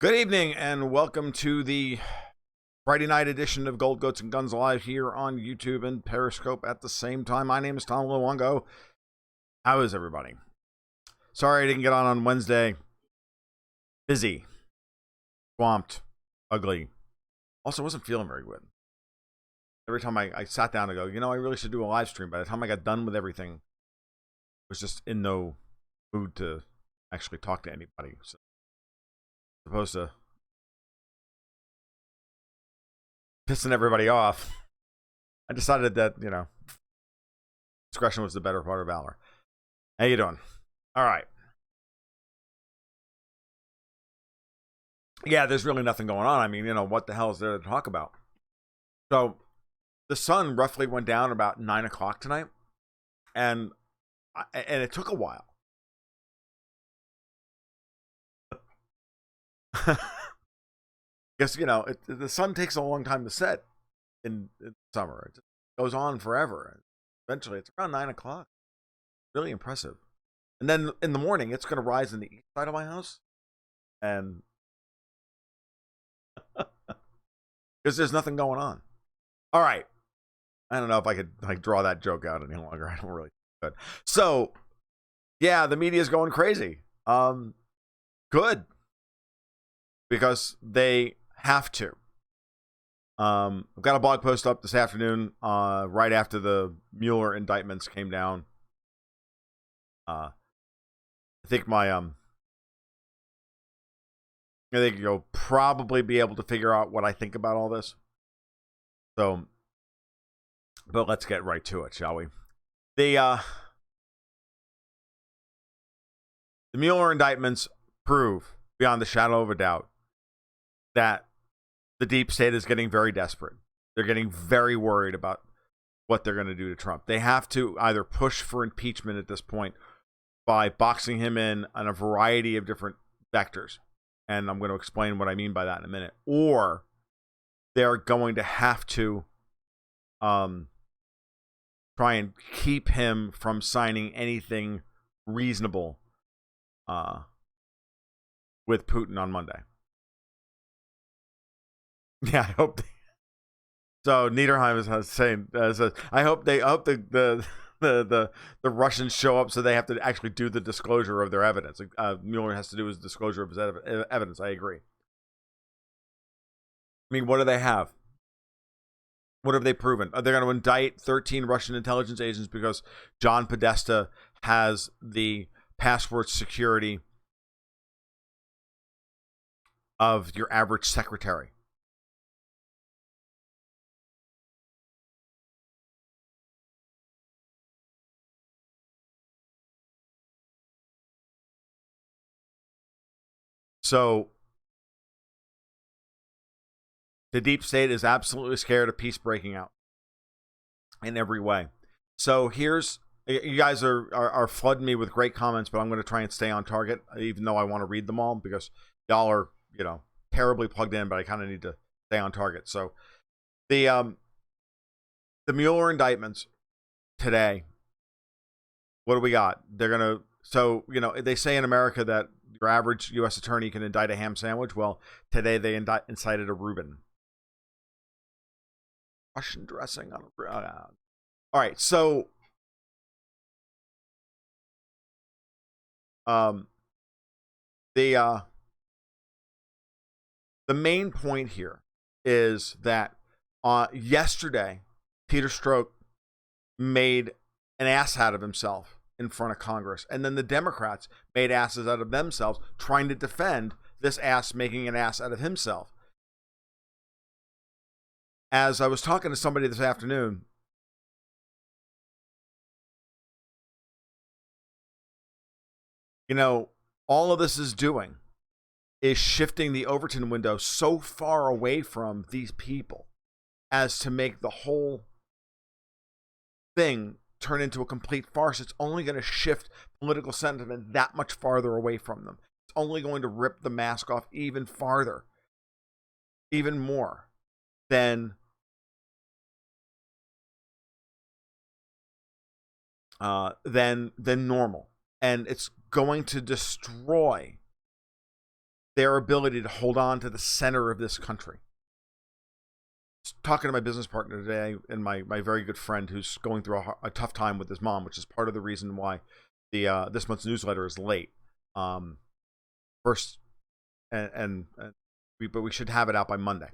Good evening and welcome to the Friday night edition of Gold Goats and Guns Live here on YouTube and Periscope at the same time. My name is Tom Luongo. How is everybody? Sorry I didn't get on Wednesday. Busy. Swamped. Ugly. Also wasn't feeling very good. Every time I sat down to go, I really should do a live stream. By the time I got done with everything, I was just in no mood to actually talk to anybody. So supposed to pissing everybody off, I decided that, discretion was the better part of valor. How you doing? All right. Yeah, there's really nothing going on. I mean, what the hell is there to talk about? So the sun roughly went down about 9 o'clock tonight, and it took a while. Because, the sun takes a long time to set in summer. It goes on forever. Eventually, it's around 9 o'clock. Really impressive. And then in the morning, it's going to rise in the east side of my house. And because there's nothing going on. All right. I don't know if I could draw that joke out any longer. I don't really good. So, yeah, the media is going crazy. Good. Because they have to. I've got a blog post up this afternoon, right after the Mueller indictments came down. I think you'll probably be able to figure out what I think about all this. So, but let's get right to it, shall we? The Mueller indictments prove, beyond the shadow of a doubt, that the deep state is getting very desperate. They're getting very worried about what they're going to do to Trump. They have to either push for impeachment at this point by boxing him in on a variety of different vectors. And I'm going to explain what I mean by that in a minute. Or they're going to have to try and keep him from signing anything reasonable with Putin on Monday. Yeah, I hope. So Niederheim is saying, I hope the Russians show up so they have to actually do the disclosure of their evidence. Mueller has to do his disclosure of his evidence. I agree. I mean, what do they have? What have they proven? They're going to indict 13 Russian intelligence agents because John Podesta has the password security of your average secretary. So the deep state is absolutely scared of peace breaking out in every way. So you guys are flooding me with great comments, but I'm going to try and stay on target, even though I want to read them all because y'all are, terribly plugged in, but I kind of need to stay on target. So the Mueller indictments today, what do we got? They're going to, so, they say in America that your average U.S. attorney can indict a ham sandwich. Well, today they incited a Reuben. Russian dressing on a... all right, so... the main point here is that yesterday, Peter Strzok made an ass out of himself in front of Congress. And then the Democrats made asses out of themselves trying to defend this ass making an ass out of himself. As I was talking to somebody this afternoon, all of this is doing is shifting the Overton window so far away from these people as to make the whole thing turn into a complete farce. It's only going to shift political sentiment that much farther away from them. It's only going to rip the mask off even farther, even more than normal. And it's going to destroy their ability to hold on to the center of this country. Talking to my business partner today, and my very good friend who's going through a tough time with his mom, which is part of the reason why the this month's newsletter is late. First, but we should have it out by Monday.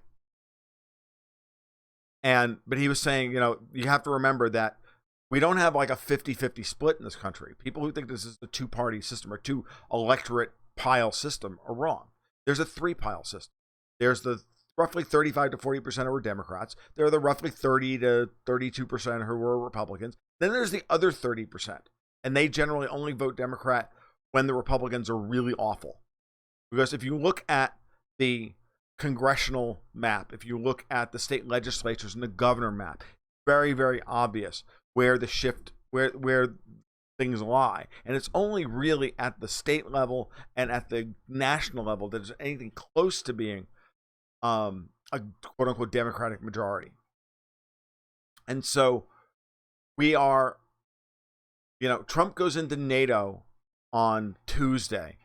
But he was saying, you have to remember that we don't have like a 50-50 split in this country. People who think this is a two-party system or two electorate pile system are wrong. There's a three-pile system. There's the roughly 35 to 40% who are Democrats. There are the roughly 30 to 32% who are Republicans. Then there's the other 30%. And they generally only vote Democrat when the Republicans are really awful. Because if you look at the congressional map, if you look at the state legislatures and the governor map, very, very obvious where the shift, where things lie. And it's only really at the state level and at the national level that there's anything close to being a quote unquote Democratic majority. And so we are, Trump goes into NATO on Tuesday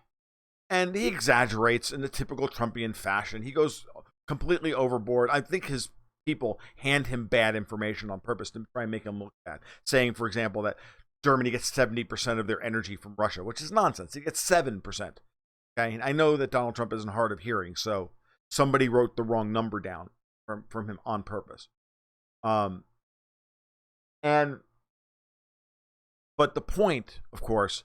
and he exaggerates in the typical Trumpian fashion. He goes completely overboard. I think his people hand him bad information on purpose to try and make him look bad, saying, for example, that Germany gets 70% of their energy from Russia, which is nonsense. He gets 7%. Okay, I know that Donald Trump isn't hard of hearing, so somebody wrote the wrong number down from him on purpose. But the point, of course,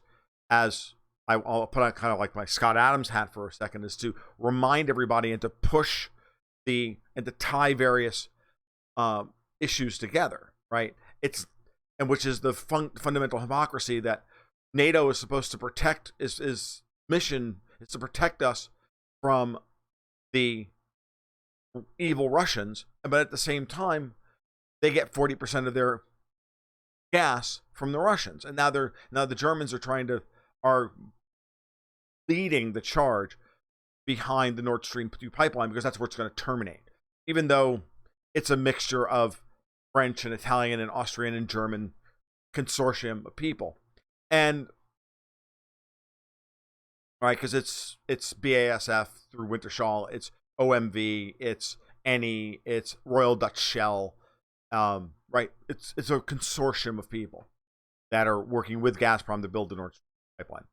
as I'll put on kind of like my Scott Adams hat for a second, is to remind everybody and to push and to tie various issues together, right? Which is the fundamental hypocrisy that NATO is supposed to protect. Is mission is to protect us from the evil Russians, but at the same time, they get 40% of their gas from the Russians, and now the Germans are leading the charge behind the Nord Stream 2 pipeline because that's where it's going to terminate. Even though it's a mixture of French and Italian and Austrian and German consortium of people, and right, because it's BASF through Wintershall, it's OMV, it's Eni, it's Royal Dutch Shell, right? It's a consortium of people that are working with Gazprom to build the Nord Stream pipeline.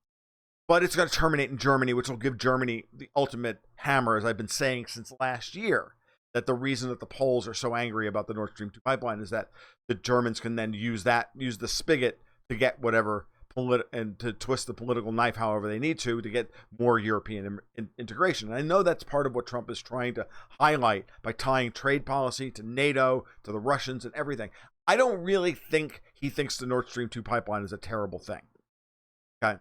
But it's going to terminate in Germany, which will give Germany the ultimate hammer, as I've been saying since last year, that the reason that the Poles are so angry about the Nord Stream 2 pipeline is that the Germans can then use the spigot to get whatever and to twist the political knife however they need to get more European integration. And I know that's part of what Trump is trying to highlight by tying trade policy to NATO, to the Russians and everything. I don't really think he thinks the Nord Stream 2 pipeline is a terrible thing. Okay.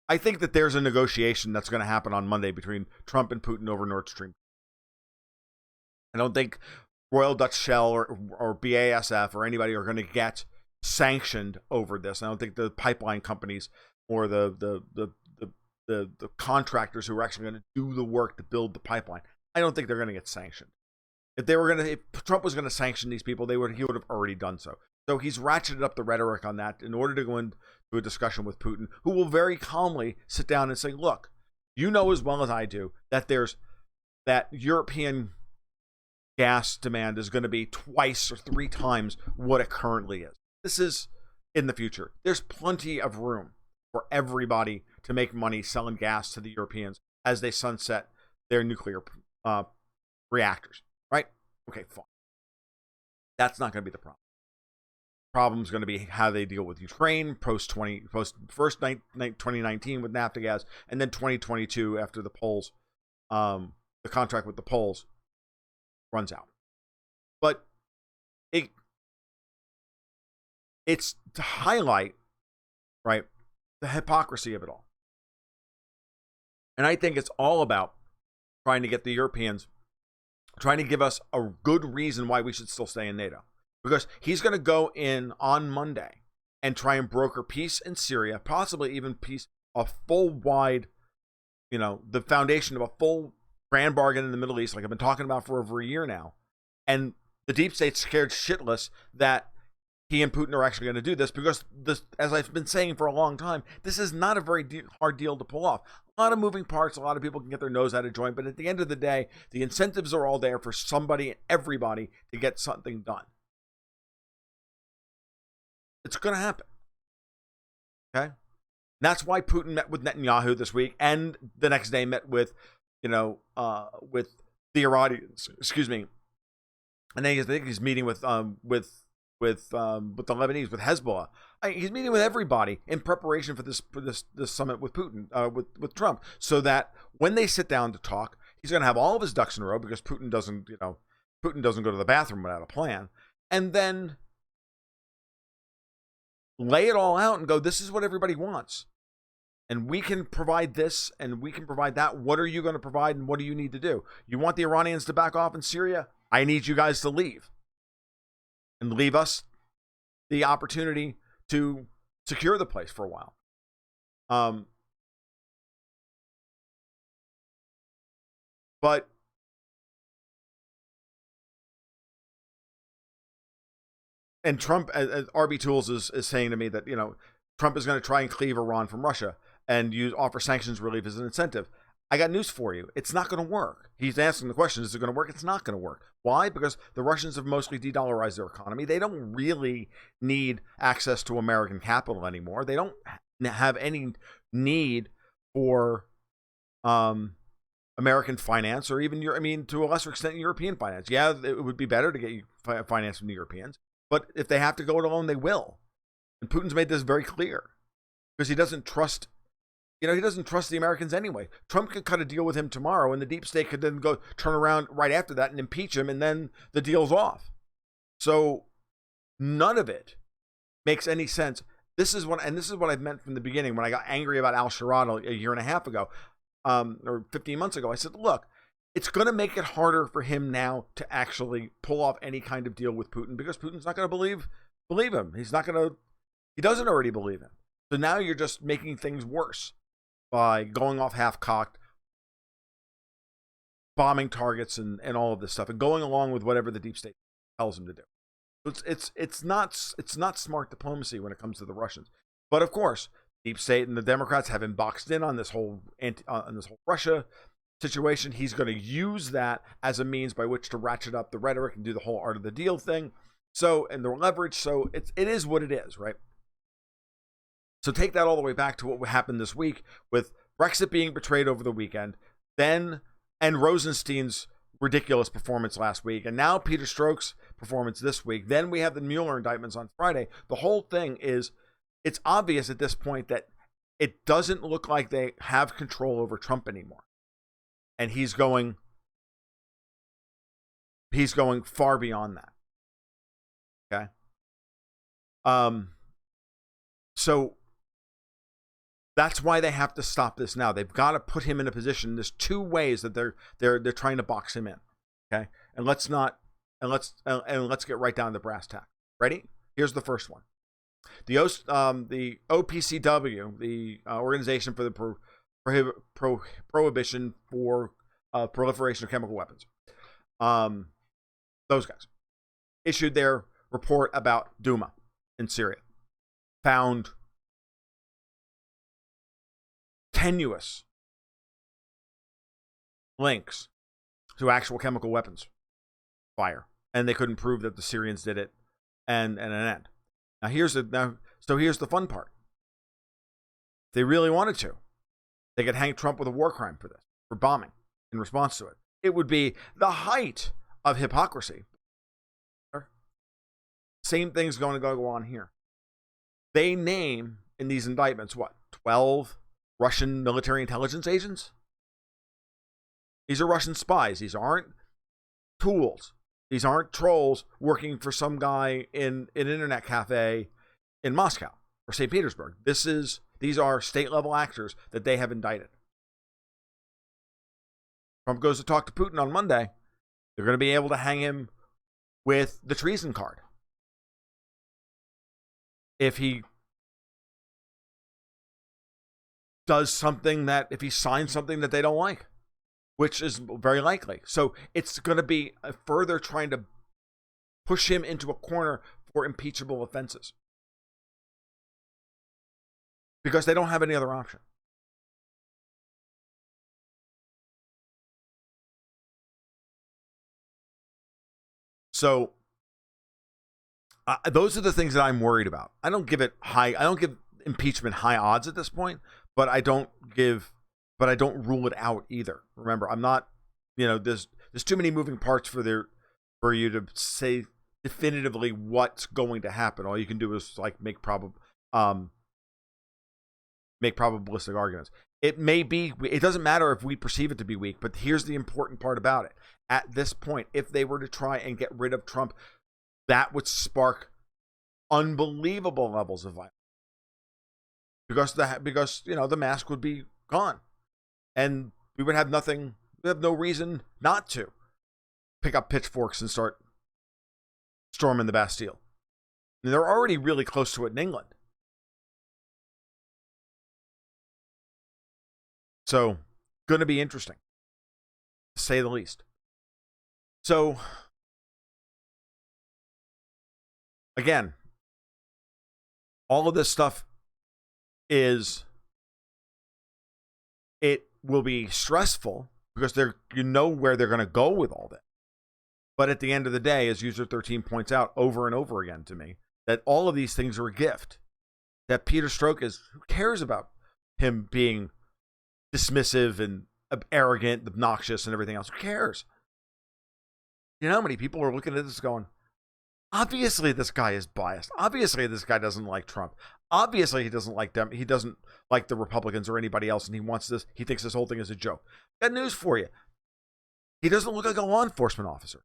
I think that there's a negotiation that's going to happen on Monday between Trump and Putin over Nord Stream. I don't think Royal Dutch Shell or BASF or anybody are going to get sanctioned over this. I don't think the pipeline companies or the contractors who are actually going to do the work to build the pipeline, I don't think they're going to get sanctioned. If Trump was going to sanction these people, he would have already done so. So he's ratcheted up the rhetoric on that in order to go into a discussion with Putin, who will very calmly sit down and say, look, you know as well as I do that that European gas demand is going to be twice or three times what it currently is. This is in the future. There's plenty of room for everybody to make money selling gas to the Europeans as they sunset their nuclear reactors, right? Okay, fine. That's not going to be the problem. Problem is going to be how they deal with Ukraine post 2019 with Naftogaz, and then 2022 after the Poles, the contract with the Poles runs out. But it's to highlight, right, the hypocrisy of it all. And I think it's all about trying to get the Europeans, trying to give us a good reason why we should still stay in NATO. Because he's going to go in on Monday and try and broker peace in Syria, possibly even peace, a full wide, the foundation of a full grand bargain in the Middle East, like I've been talking about for over a year now. And the deep state's scared shitless that he and Putin are actually going to do this, because this, as I've been saying for a long time, this is not a very hard deal to pull off. A lot of moving parts, a lot of people can get their nose out of joint, but at the end of the day, the incentives are all there for somebody and everybody to get something done. It's going to happen. Okay? That's why Putin met with Netanyahu this week, and the next day met with, with the Iranians. Excuse me. And then I think he's meeting with the Lebanese, with Hezbollah. He's meeting with everybody in preparation for this summit with Putin, with Trump, so that when they sit down to talk, he's going to have all of his ducks in a row, because Putin doesn't go to the bathroom without a plan, and then lay it all out and go, this is what everybody wants, and we can provide this and we can provide that. What are you going to provide, and what do you need to do? You want the Iranians to back off in Syria? I need you guys to leave, and leave us the opportunity to secure the place for a while. But and Trump, as RB Tools is saying to me that, Trump is going to try and cleave Iran from Russia and offer sanctions relief as an incentive. I got news for you. It's not going to work. He's asking the question, is it going to work? It's not going to work. Why? Because the Russians have mostly de-dollarized their economy. They don't really need access to American capital anymore. They don't have any need for American finance, or even to a lesser extent, European finance. Yeah, it would be better to get finance from the Europeans, but if they have to go it alone, they will. And Putin's made this very clear, because he doesn't trust. He doesn't trust the Americans anyway. Trump could cut a deal with him tomorrow, and the deep state could then go turn around right after that and impeach him, and then the deal's off. So none of it makes any sense. This is what I meant from the beginning when I got angry about al-Sharad a year and a half ago, or 15 months ago. I said, look, it's going to make it harder for him now to actually pull off any kind of deal with Putin, because Putin's not going to believe him. He doesn't already believe him. So now you're just making things worse by going off half-cocked, bombing targets and all of this stuff, and going along with whatever the deep state tells him to do. It's not smart diplomacy when it comes to the Russians. But of course, deep state and the Democrats have him boxed in on this whole Russia situation. He's going to use that as a means by which to ratchet up the rhetoric and do the whole art of the deal thing. So, and the leverage. So it is what it is, right? So take that all the way back to what happened this week with Brexit being betrayed over the weekend, and Rosenstein's ridiculous performance last week, and now Peter Strzok's performance this week. Then we have the Mueller indictments on Friday. The whole thing is, it's obvious at this point that it doesn't look like they have control over Trump anymore. And he's going far beyond that. Okay? So that's why they have to stop this now. They've got to put him in a position. There's two ways that they're trying to box him in. Okay, and let's get right down to brass tacks. Ready? Here's the first one. The OPCW, the Organization for the Prohibition for Proliferation of Chemical Weapons. Those guys issued their report about Duma in Syria. Found tenuous links to actual chemical weapons fire, and they couldn't prove that the Syrians did it, and an end. So here's the fun part. If they really wanted to, they could hang Trump with a war crime for this, for bombing in response to it. It would be the height of hypocrisy. Same thing's going to go on here. They name in these indictments, 12 Russian military intelligence agents? These are Russian spies. These aren't tools. These aren't trolls working for some guy in an internet cafe in Moscow or St. Petersburg. These are state-level actors that they have indicted. Trump goes to talk to Putin on Monday. They're going to be able to hang him with the treason card if he does something if he signs something that they don't like, which is very likely. So it's going to be further trying to push him into a corner for impeachable offenses. Because they don't have any other option. So those are the things that I'm worried about. I don't give impeachment high odds at this point, but I don't rule it out either. Remember, I'm not, there's too many moving parts for you to say definitively what's going to happen. All you can do is like make probabilistic arguments. It doesn't matter if we perceive it to be weak, but here's the important part about it. At this point, if they were to try and get rid of Trump, that would spark unbelievable levels of violence. Because the mask would be gone. And we would have no reason not to pick up pitchforks and start storming the Bastille. And they're already really close to it in England. So, going to be interesting, to say the least. So, again, all of this stuff it will be stressful because you know where they're going to go with all that. But at the end of the day, as User 13 points out over and over again to me, that all of these things are a gift. That Peter Strzok who cares about him being dismissive and arrogant, obnoxious, and everything else? Who cares? You know how many people are looking at this going, obviously this guy is biased. Obviously this guy doesn't like Trump. Obviously he doesn't like them. He doesn't like the Republicans or anybody else, and he thinks this whole thing is a joke. Got news for you. He doesn't look like a law enforcement officer.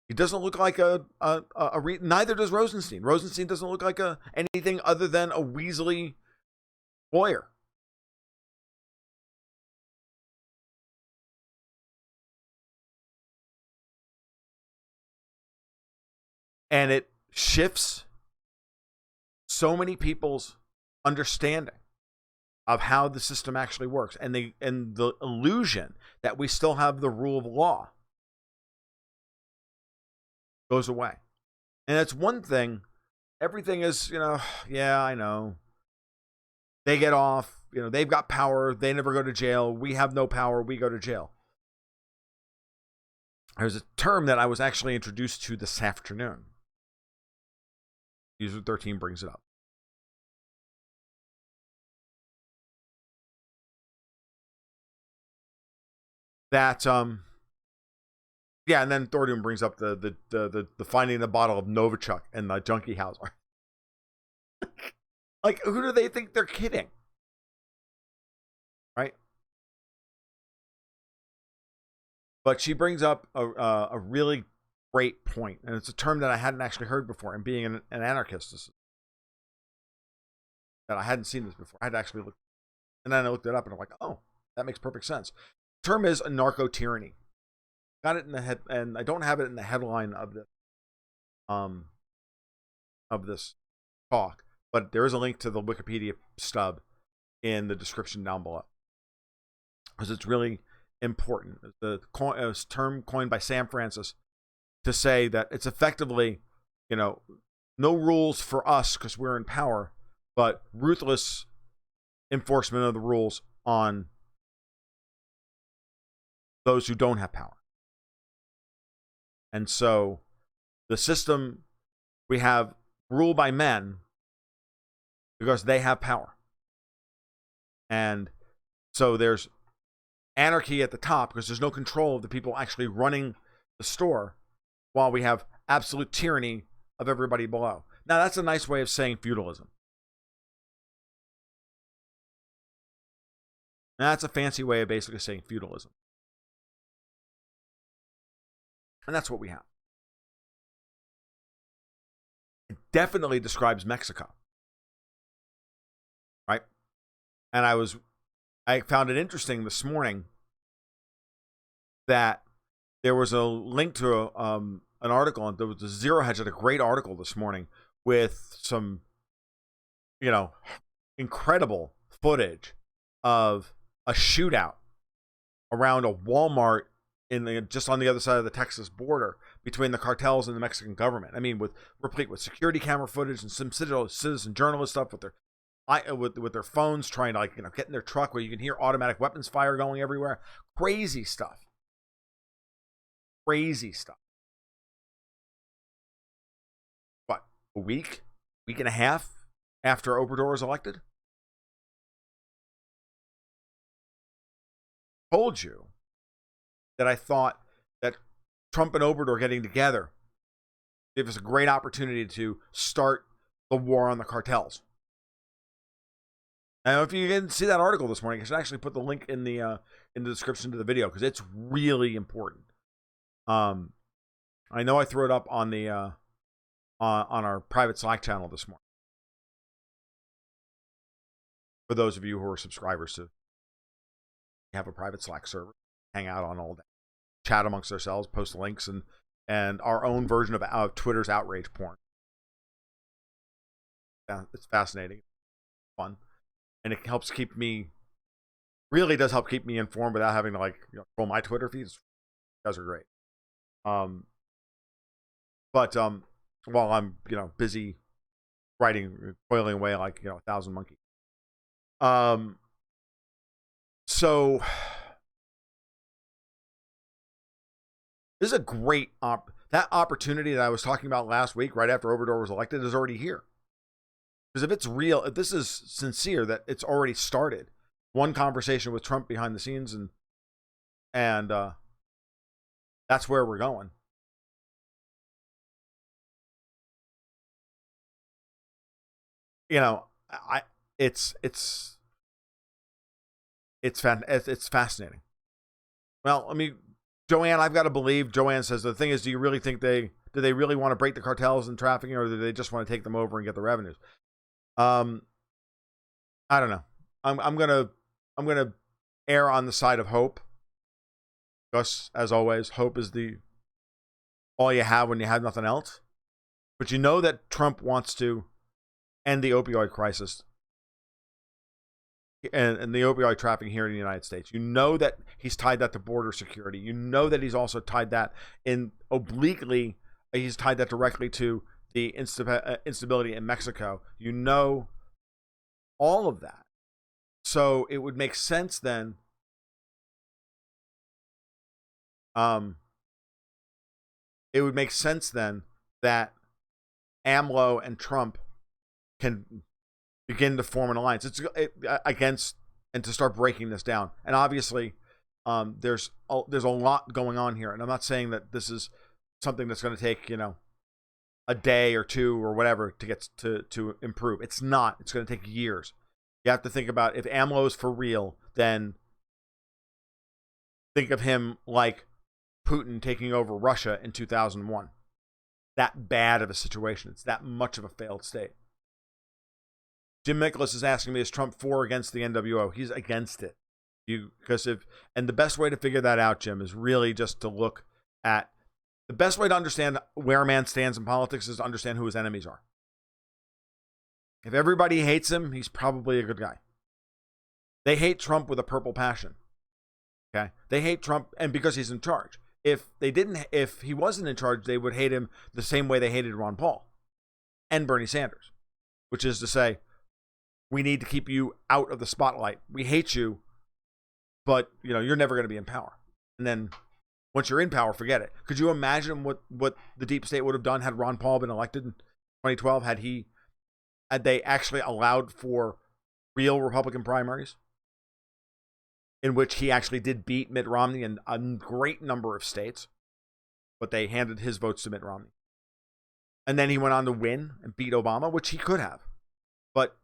He doesn't look like neither does Rosenstein. Rosenstein doesn't look like anything other than a weaselly lawyer. And it shifts so many people's understanding of how the system actually works, and the illusion that we still have the rule of law goes away. And that's one thing. Everything is, yeah, I know. They get off, they've got power. They never go to jail. We have no power. We go to jail. There's a term that I was actually introduced to this afternoon. User 13 brings it up. That yeah, and then Thordium brings up the finding the bottle of Novichok and the junkie house. Like, who do they think they're kidding? Right? But she brings up a really great point, and it's a term that I hadn't actually heard before. And being an anarchist, that I hadn't seen this before. I had actually looked, and then I looked it up, and I'm like, oh, that makes perfect sense. The term is anarcho-tyranny. Got it in the head, and I don't have it in the headline of this talk, but there is a link to the Wikipedia stub in the description down below, because it's really important. The term coined by Sam Francis to say that it's effectively, no rules for us because we're in power, but ruthless enforcement of the rules on those who don't have power. And so the system, we have ruled by men because they have power. And so there's anarchy at the top because there's no control of the people actually running the store, while we have absolute tyranny of everybody below. Now, that's a nice way of saying feudalism. Now, that's a fancy way of basically saying feudalism. And that's what we have. It definitely describes Mexico. Right? And I found it interesting this morning that there was a link to an article, and there was a Zero Hedge had a great article this morning with some, incredible footage of a shootout around a Walmart just on the other side of the Texas border between the cartels and the Mexican government. I mean, replete with security camera footage and some citizen journalist stuff with their phones, trying to get in their truck where you can hear automatic weapons fire going everywhere. Crazy stuff. Crazy stuff. What, a week and a half after Obrador was elected? Told you that I thought that Trump and Obrador getting together gave us a great opportunity to start the war on the cartels. Now, if you didn't see that article this morning, I should actually put the link in the description to the video because it's really important. I know I threw it up on the on our private Slack channel this morning. For those of you who are subscribers to have a private Slack server, hang out on all day, chat amongst ourselves, post links, and our own version of Twitter's outrage porn. Yeah, it's fascinating, fun, and it helps keep me. Really does help keep me informed without having to control my Twitter feeds. You guys are great. But while I'm busy writing, toiling away like 1,000 monkeys. So this is a great that opportunity that I was talking about last week, right after Obrador was elected, is already here. Because if it's real, if this is sincere, that it's already started. One conversation with Trump behind the scenes, and that's where we're going. It's fascinating. Well, Joanne, I've got to believe. Joanne says the thing is, do you really think do they really want to break the cartels and trafficking, or do they just want to take them over and get the revenues? I don't know. I'm gonna err on the side of hope. Because, as always, hope is all you have when you have nothing else. But you know that Trump wants to end the opioid crisis and the opioid trafficking here in the United States. You know that he's tied that to border security. You know that he's also tied that obliquely. He's tied that directly to the instability in Mexico. You know all of that. So it would make sense then. It would make sense then that AMLO and Trump can begin to form an alliance. Against and to start breaking this down. And obviously, there's a lot going on here. And I'm not saying that this is something that's going to take a day or two or whatever to get to improve. It's not. It's going to take years. You have to think about, if AMLO is for real, then think of him like Putin taking over Russia in 2001. That bad of a situation. It's that much of a failed state. Jim Nicholas is asking me, is Trump for or against the NWO? He's against it. And the best way to figure that out, Jim, is really just to look at the best way to understand where a man stands in politics is to understand who his enemies are. If everybody hates him, he's probably a good guy. They hate Trump with a purple passion. Okay? They hate Trump, and because he's in charge. If he wasn't in charge, they would hate him the same way they hated Ron Paul and Bernie Sanders, which is to say, we need to keep you out of the spotlight. We hate you, but you're never going to be in power. And then once you're in power, forget it. Could you imagine what the deep state would have done had Ron Paul been elected in 2012? Had they actually allowed for real Republican primaries in which he actually did beat Mitt Romney in a great number of states, but they handed his votes to Mitt Romney. And then he went on to win and beat Obama, which he could have. But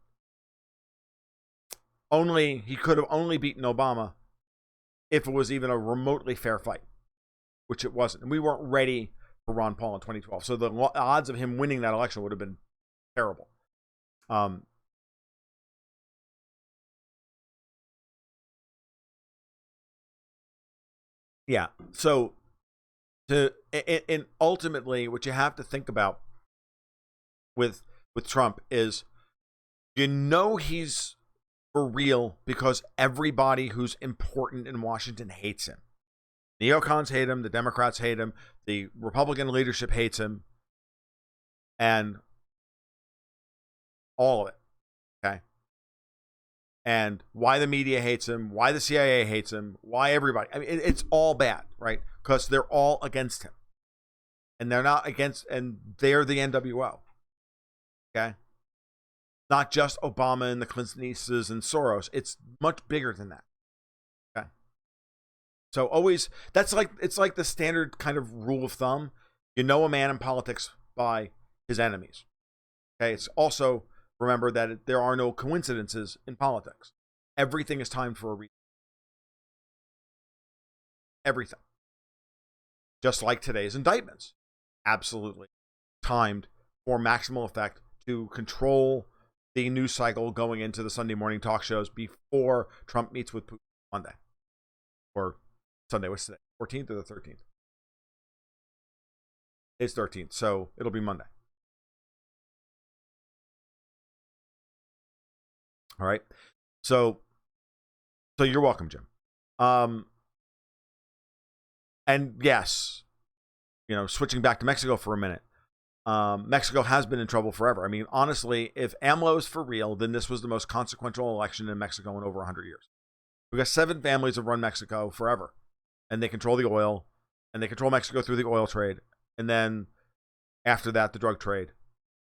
he could have only beaten Obama if it was even a remotely fair fight, which it wasn't. And we weren't ready for Ron Paul in 2012. So the odds of him winning that election would have been terrible. Yeah. So and ultimately, what you have to think about with Trump is, he's for real because everybody who's important in Washington hates him. Neocons hate him. The Democrats hate him. The Republican leadership hates him. And all of it. Okay. And why the media hates him, why the CIA hates him, why everybody. I mean, it's all bad, right? Because they're all against him. And they're not against, and they're the NWO. Okay? Not just Obama and the Clintonistas and Soros. It's much bigger than that. Okay? So always, it's like the standard kind of rule of thumb. You know a man in politics by his enemies. Okay? It's also, remember that there are no coincidences in politics. Everything is timed for a reason. Everything. Just like today's indictments. Absolutely timed for maximal effect to control the news cycle going into the Sunday morning talk shows before Trump meets with Putin Monday. Or Sunday, what's today? 14th or the 13th? It's 13th, so it'll be Monday. All right. So you're welcome, Jim. And yes, switching back to Mexico for a minute. Mexico has been in trouble forever. I mean, honestly, if AMLO is for real, then this was the most consequential election in Mexico in over 100 years. We've got 7 families that run Mexico forever, and they control the oil, and they control Mexico through the oil trade, and then after that, the drug trade.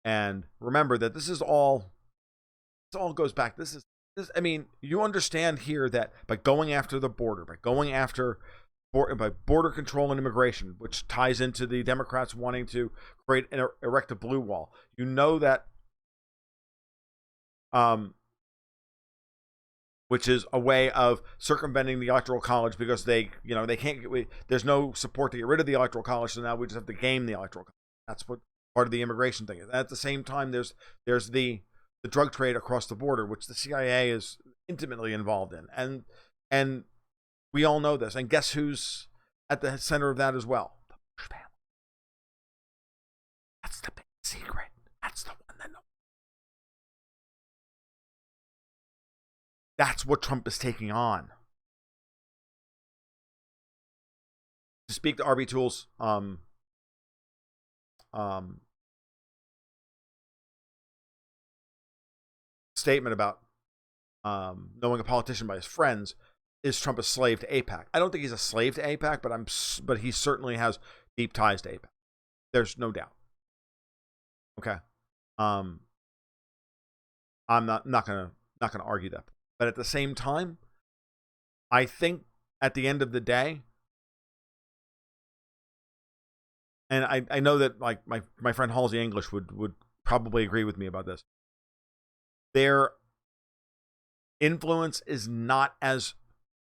And remember that this all goes back. I mean, you understand here that by going after the border, by border control and immigration, which ties into the Democrats wanting to erect a blue wall, you know that, which is a way of circumventing the Electoral College because they can't there's no support to get rid of the Electoral College, so now we just have to game the Electoral College. That's what part of the immigration thing is. And at the same time, there's the drug trade across the border, which the CIA is intimately involved in, and we all know this. And guess who's at the center of that as well? The Bush family. That's the big secret. That's the one that. That's what Trump is taking on. To speak to RB Tools, statement about knowing a politician by his friends, is Trump a slave to AIPAC? I don't think he's a slave to AIPAC, but he certainly has deep ties to AIPAC. There's no doubt. Okay, I'm not gonna argue that, but at the same time, I think at the end of the day, and I know that like my friend Halsey English would probably agree with me about this. Their influence is not as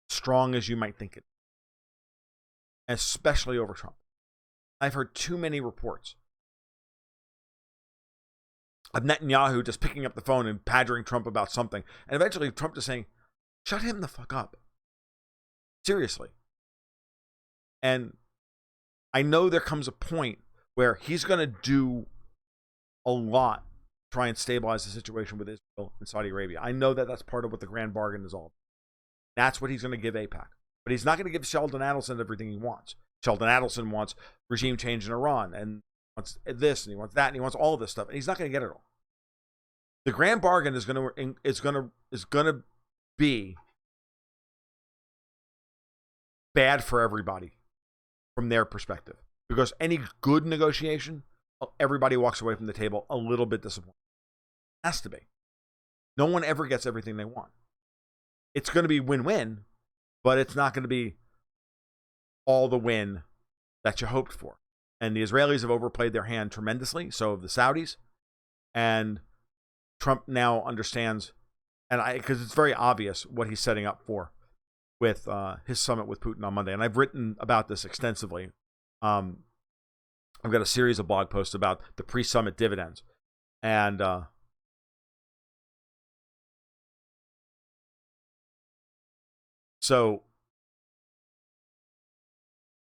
strong as you might think it, especially over Trump. I've heard too many reports of Netanyahu just picking up the phone and badgering Trump about something, and eventually Trump just saying, "Shut him the fuck up." Seriously. And I know there comes a point where he's going to do a lot to try and stabilize the situation with Israel and Saudi Arabia. I know that that's part of what the grand bargain is all about. That's what he's going to give AIPAC. But he's not going to give Sheldon Adelson everything he wants. Sheldon Adelson wants regime change in Iran and wants this and he wants that and he wants all of this stuff, and he's not going to get it all. The grand bargain is going to be bad for everybody from their perspective, because any good negotiation, everybody walks away from the table a little bit disappointed. It has to be. No one ever gets everything they want. It's going to be win-win, but it's not going to be all the win that you hoped for. And the Israelis have overplayed their hand tremendously, so have the Saudis. And Trump now understands, because it's very obvious what he's setting up for with his summit with Putin on Monday. And I've written about this extensively. I've got a series of blog posts about the pre-summit dividends. And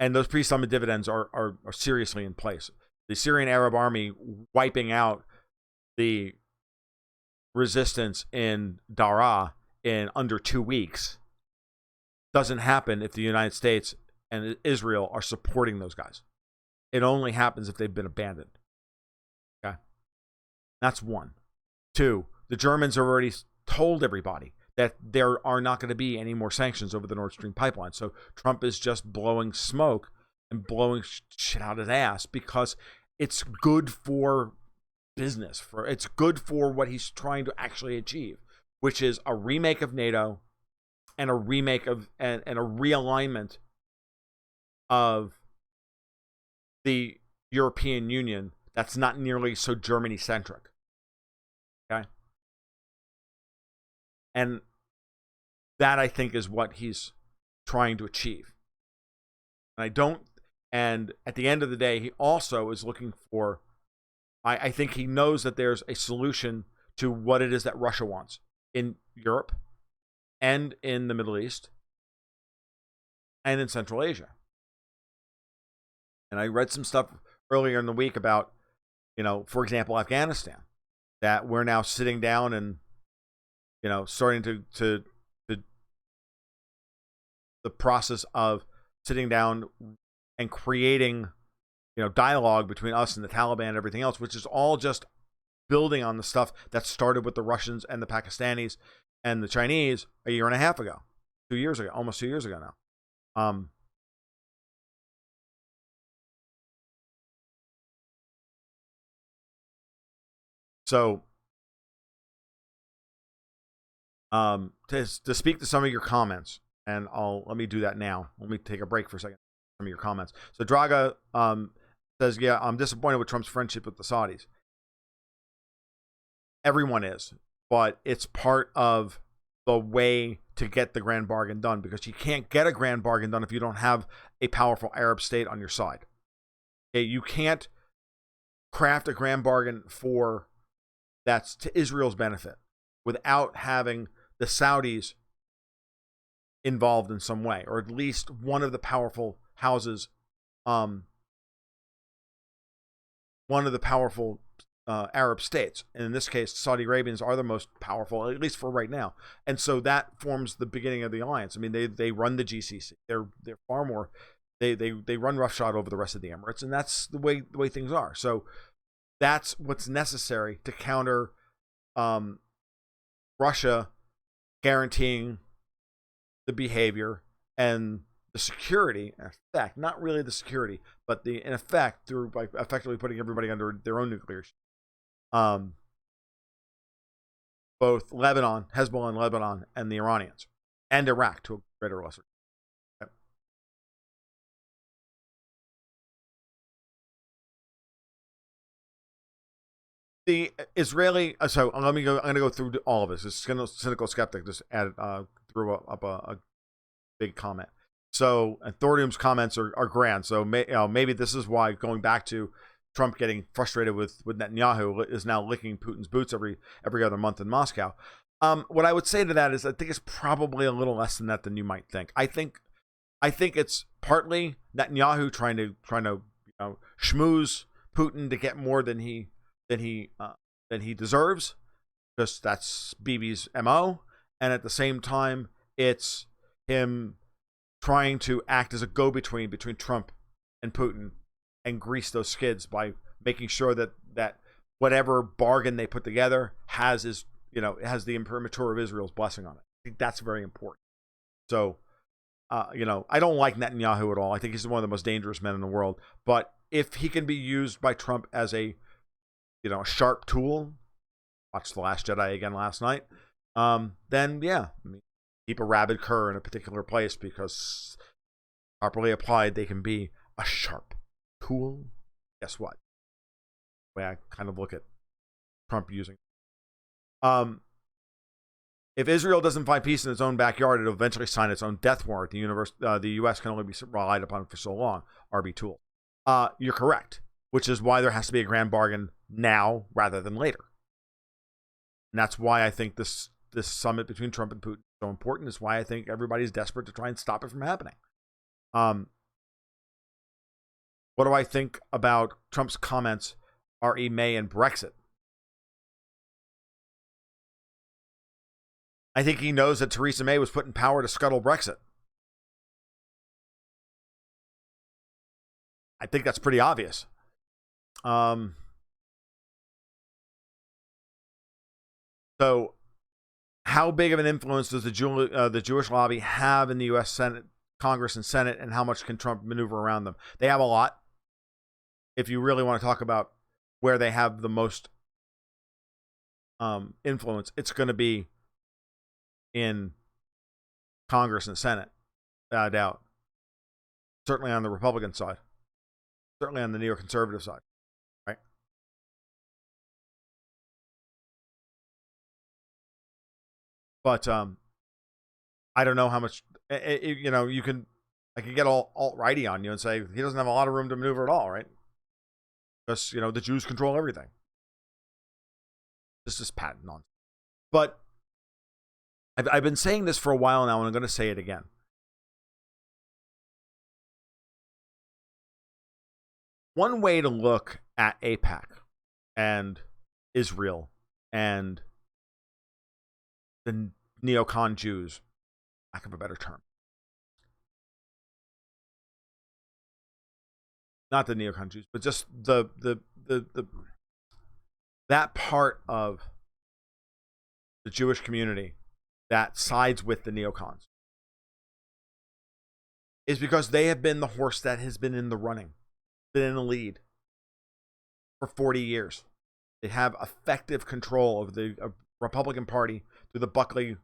and those pre-summit dividends are seriously in place. The Syrian Arab army wiping out the resistance in Daraa in under 2 weeks doesn't happen if the United States and Israel are supporting those guys. It only happens if they've been abandoned. Okay, that's one. Two, the Germans have already told everybody that there are not going to be any more sanctions over the Nord Stream pipeline. So Trump is just blowing smoke and blowing shit out his ass because it's good for business. It's good for what he's trying to actually achieve, which is a remake of NATO and a remake of and a realignment of the European Union that's not nearly so Germany centric. Okay. And that, I think, is what he's trying to achieve. And at the end of the day, he also is looking for, I think he knows that there's a solution to what it is that Russia wants in Europe and in the Middle East and in Central Asia. And I read some stuff earlier in the week about, for example, Afghanistan, that we're now sitting down and, starting to the process of sitting down and creating, dialogue between us and the Taliban and everything else, which is all just building on the stuff that started with the Russians and the Pakistanis and the Chinese a year and a half ago, 2 years ago, almost 2 years ago now. So to speak to some of your comments, and let me do that now. Let me take a break for a second. Some of your comments. So Draga says, yeah, I'm disappointed with Trump's friendship with the Saudis. Everyone is, but it's part of the way to get the grand bargain done, because you can't get a grand bargain done if you don't have a powerful Arab state on your side. Okay, you can't craft a grand bargain that's to Israel's benefit without having the Saudis involved in some way, or at least one of the powerful houses, one of the powerful Arab states. And in this case, Saudi Arabians are the most powerful, at least for right now. And so that forms the beginning of the alliance. I mean, they run the GCC. They're far more. They run roughshod over the rest of the Emirates, and that's the way things are. So that's what's necessary to counter Russia guaranteeing the behavior and the security, in effect, not really the security, but in effect, through by effectively putting everybody under their own nuclear. Both Lebanon, Hezbollah in Lebanon, and the Iranians, and Iraq to a greater or lesser. Okay. The Israeli, so let me go. I'm going to go through all of this. This cynical skeptic just added threw up a big comment. So, and Thorium's comments are grand. So maybe this is why, going back to Trump getting frustrated with Netanyahu, is now licking Putin's boots every other month in Moscow. What I would say to that is, I think it's probably a little less than that than you might think. I think it's partly Netanyahu trying to schmooze Putin to get more than he deserves, because that's Bibi's MO. And at the same time, it's him trying to act as a go-between between Trump and Putin and grease those skids by making sure that whatever bargain they put together has the imprimatur of Israel's blessing on it. I think that's very important. So, I don't like Netanyahu at all. I think he's one of the most dangerous men in the world. But if he can be used by Trump as a sharp tool, watched The Last Jedi again last night, then yeah, keep a rabid cur in a particular place, because properly applied, they can be a sharp tool. Guess what? The way I kind of look at Trump using. If Israel doesn't find peace in its own backyard, it'll eventually sign its own death warrant. The U.S. can only be relied upon for so long. RB Tool. You're correct, which is why there has to be a grand bargain now rather than later. And that's why I think this summit between Trump and Putin is so important. It's why I think everybody's desperate to try and stop it from happening. What do I think about Trump's comments, R.E. May, and Brexit? I think he knows that Theresa May was put in power to scuttle Brexit. I think that's pretty obvious. So how big of an influence does the Jewish lobby have in the U.S. Senate, Congress, and Senate, and how much can Trump maneuver around them? They have a lot. If you really want to talk about where they have the most influence, it's going to be in Congress and Senate, without a doubt. Certainly on the Republican side. Certainly on the neoconservative side, right? But I don't know how much. You know, I can get all alt-righty on you and say he doesn't have a lot of room to maneuver at all, right? Because, you know, the Jews control everything. This is patent nonsense. But I've been saying this for a while now, and I'm going to say it again. One way to look at AIPAC and Israel and the neocon Jews, lack of a better term, not the neocon Jews, but just the that part of the Jewish community that sides with the neocons, is because they have been the horse that has been in the running, been in the lead for 40 years. They have effective control of the Republican Party through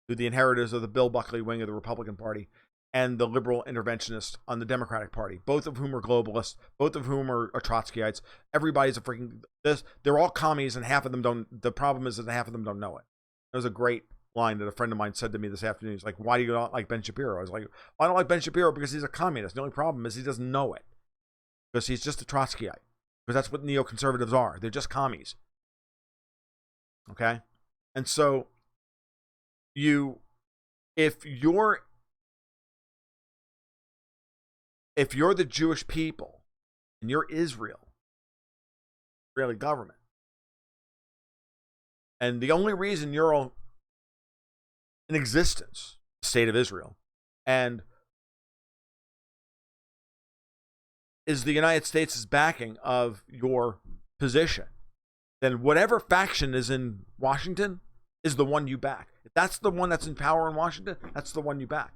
the inheritors of the Bill Buckley wing of the Republican Party, and the liberal interventionists on the Democratic Party, both of whom are globalists, both of whom are Trotskyites. Everybody's a freaking this. They're all commies, and half of them don't. The problem is that half of them don't know it. There's a great line that a friend of mine said to me this afternoon. He's like, "Why do you not like Ben Shapiro?" I was like, "I don't like Ben Shapiro because he's a communist. The only problem is he doesn't know it, because he's just a Trotskyite. Because that's what neoconservatives are. They're just commies." Okay, and so if you're the Jewish people and you're Israeli government, and the only reason you're in existence, the state of Israel, and is the United States' backing of your position, then whatever faction is in Washington is the one you back. If that's the one that's in power in Washington, that's the one you back.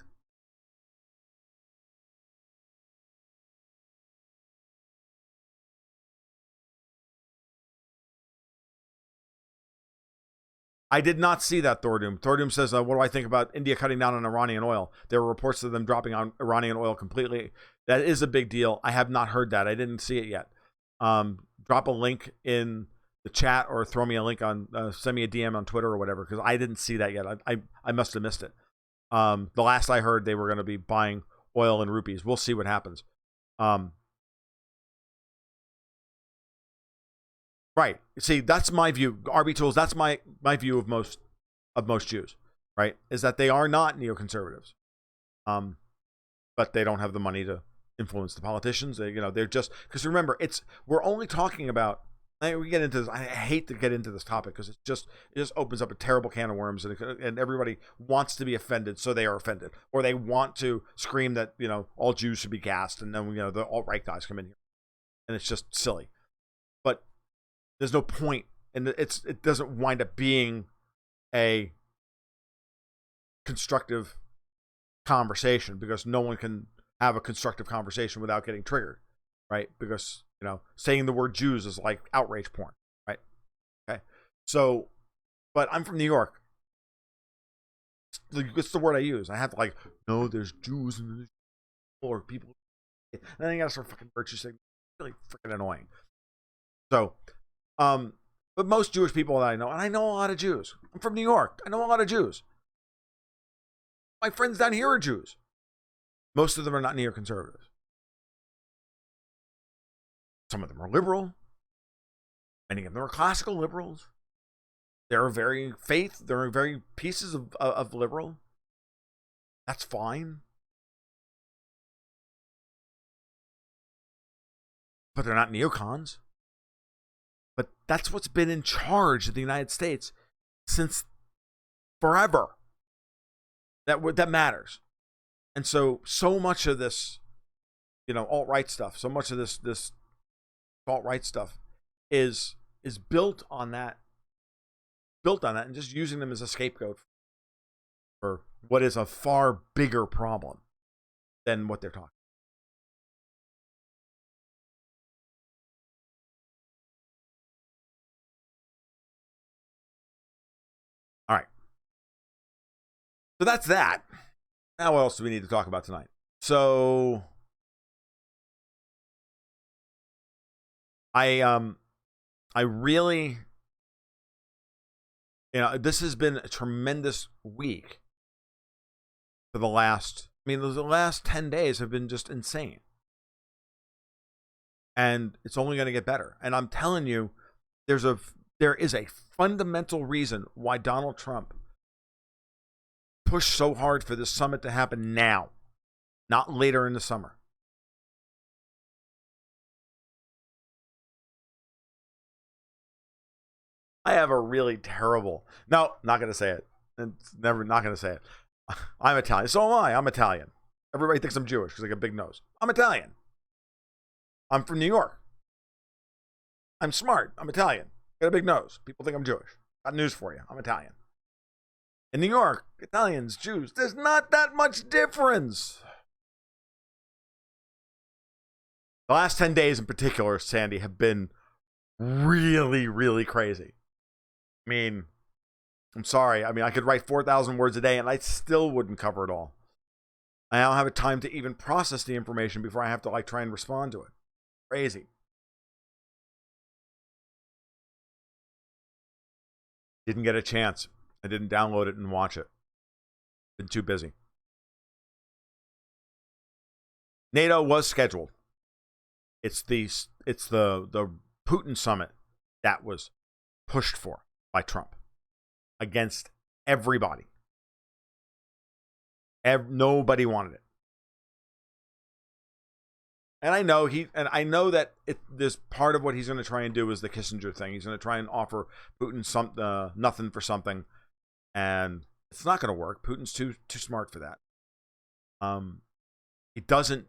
I did not see that, Thordoom. Thordoom says, what do I think about India cutting down on Iranian oil? There were reports of them dropping on Iranian oil completely. That is a big deal. I have not heard that. I didn't see it yet. Drop a link in the chat or throw me a link on, send me a DM on Twitter or whatever, because I didn't see that yet. I must have missed it. The last I heard, they were going to be buying oil in rupees. We'll see what happens. Right. See, that's my view. RB Tools, that's my view of most Jews, right? Is that they are not neoconservatives. But they don't have the money to influence the politicians. They're just, because remember, we're only talking about, we get into this, I hate to get into this topic because it just opens up a terrible can of worms, and everybody wants to be offended, so they are offended, or they want to scream that, all Jews should be gassed, and then, the alt-right guys come in here, and it's just silly. But there's no point, and it doesn't wind up being a constructive conversation, because no one can have a constructive conversation without getting triggered, right? Because saying the word Jews is like outrage porn, right? Okay, so, but I'm from New York. It's the word I use. I have to no, there's Jews and or people, and then I gotta start fucking virtue signaling. Really freaking annoying. So, but most Jewish people that I know, and I know a lot of Jews. I'm from New York. I know a lot of Jews. My friends down here are Jews. Most of them are not neoconservatives. Some of them are liberal. Many of them are classical liberals. There are very pieces of liberal. That's fine. But they're not neocons. But that's what's been in charge of the United States since forever. That matters. And so much of this alt-right stuff. So much of this alt-right stuff is built on that, and just using them as a scapegoat for what is a far bigger problem than what they're talking. All right. So that's that. Now what else do we need to talk about tonight? So I really, this has been a tremendous week for the last 10 days have been just insane. And it's only going to get better. And I'm telling you, there is a fundamental reason why Donald Trump pushed so hard for this summit to happen now, not later in the summer. I have a really terrible, no, not going to say it. It's never, not going to say it. I'm Italian. So am I. I'm Italian. Everybody thinks I'm Jewish because I got a big nose. I'm Italian. I'm from New York. I'm smart. I'm Italian. Got a big nose. People think I'm Jewish. Got news for you. I'm Italian. In New York, Italians, Jews, there's not that much difference. The last 10 days in particular, Sandy, have been really, really crazy. I mean, I'm sorry. I mean, I could write 4,000 words a day and I still wouldn't cover it all. I don't have time to even process the information before I have to try and respond to it. Crazy. Didn't get a chance. I didn't download it and watch it. Been too busy. NATO was scheduled. It's the Putin summit that was pushed for by Trump against everybody. Nobody wanted it. And I know that this part of what he's going to try and do is the Kissinger thing. He's going to try and offer Putin nothing for something, and it's not going to work. Putin's too smart for that. He doesn't.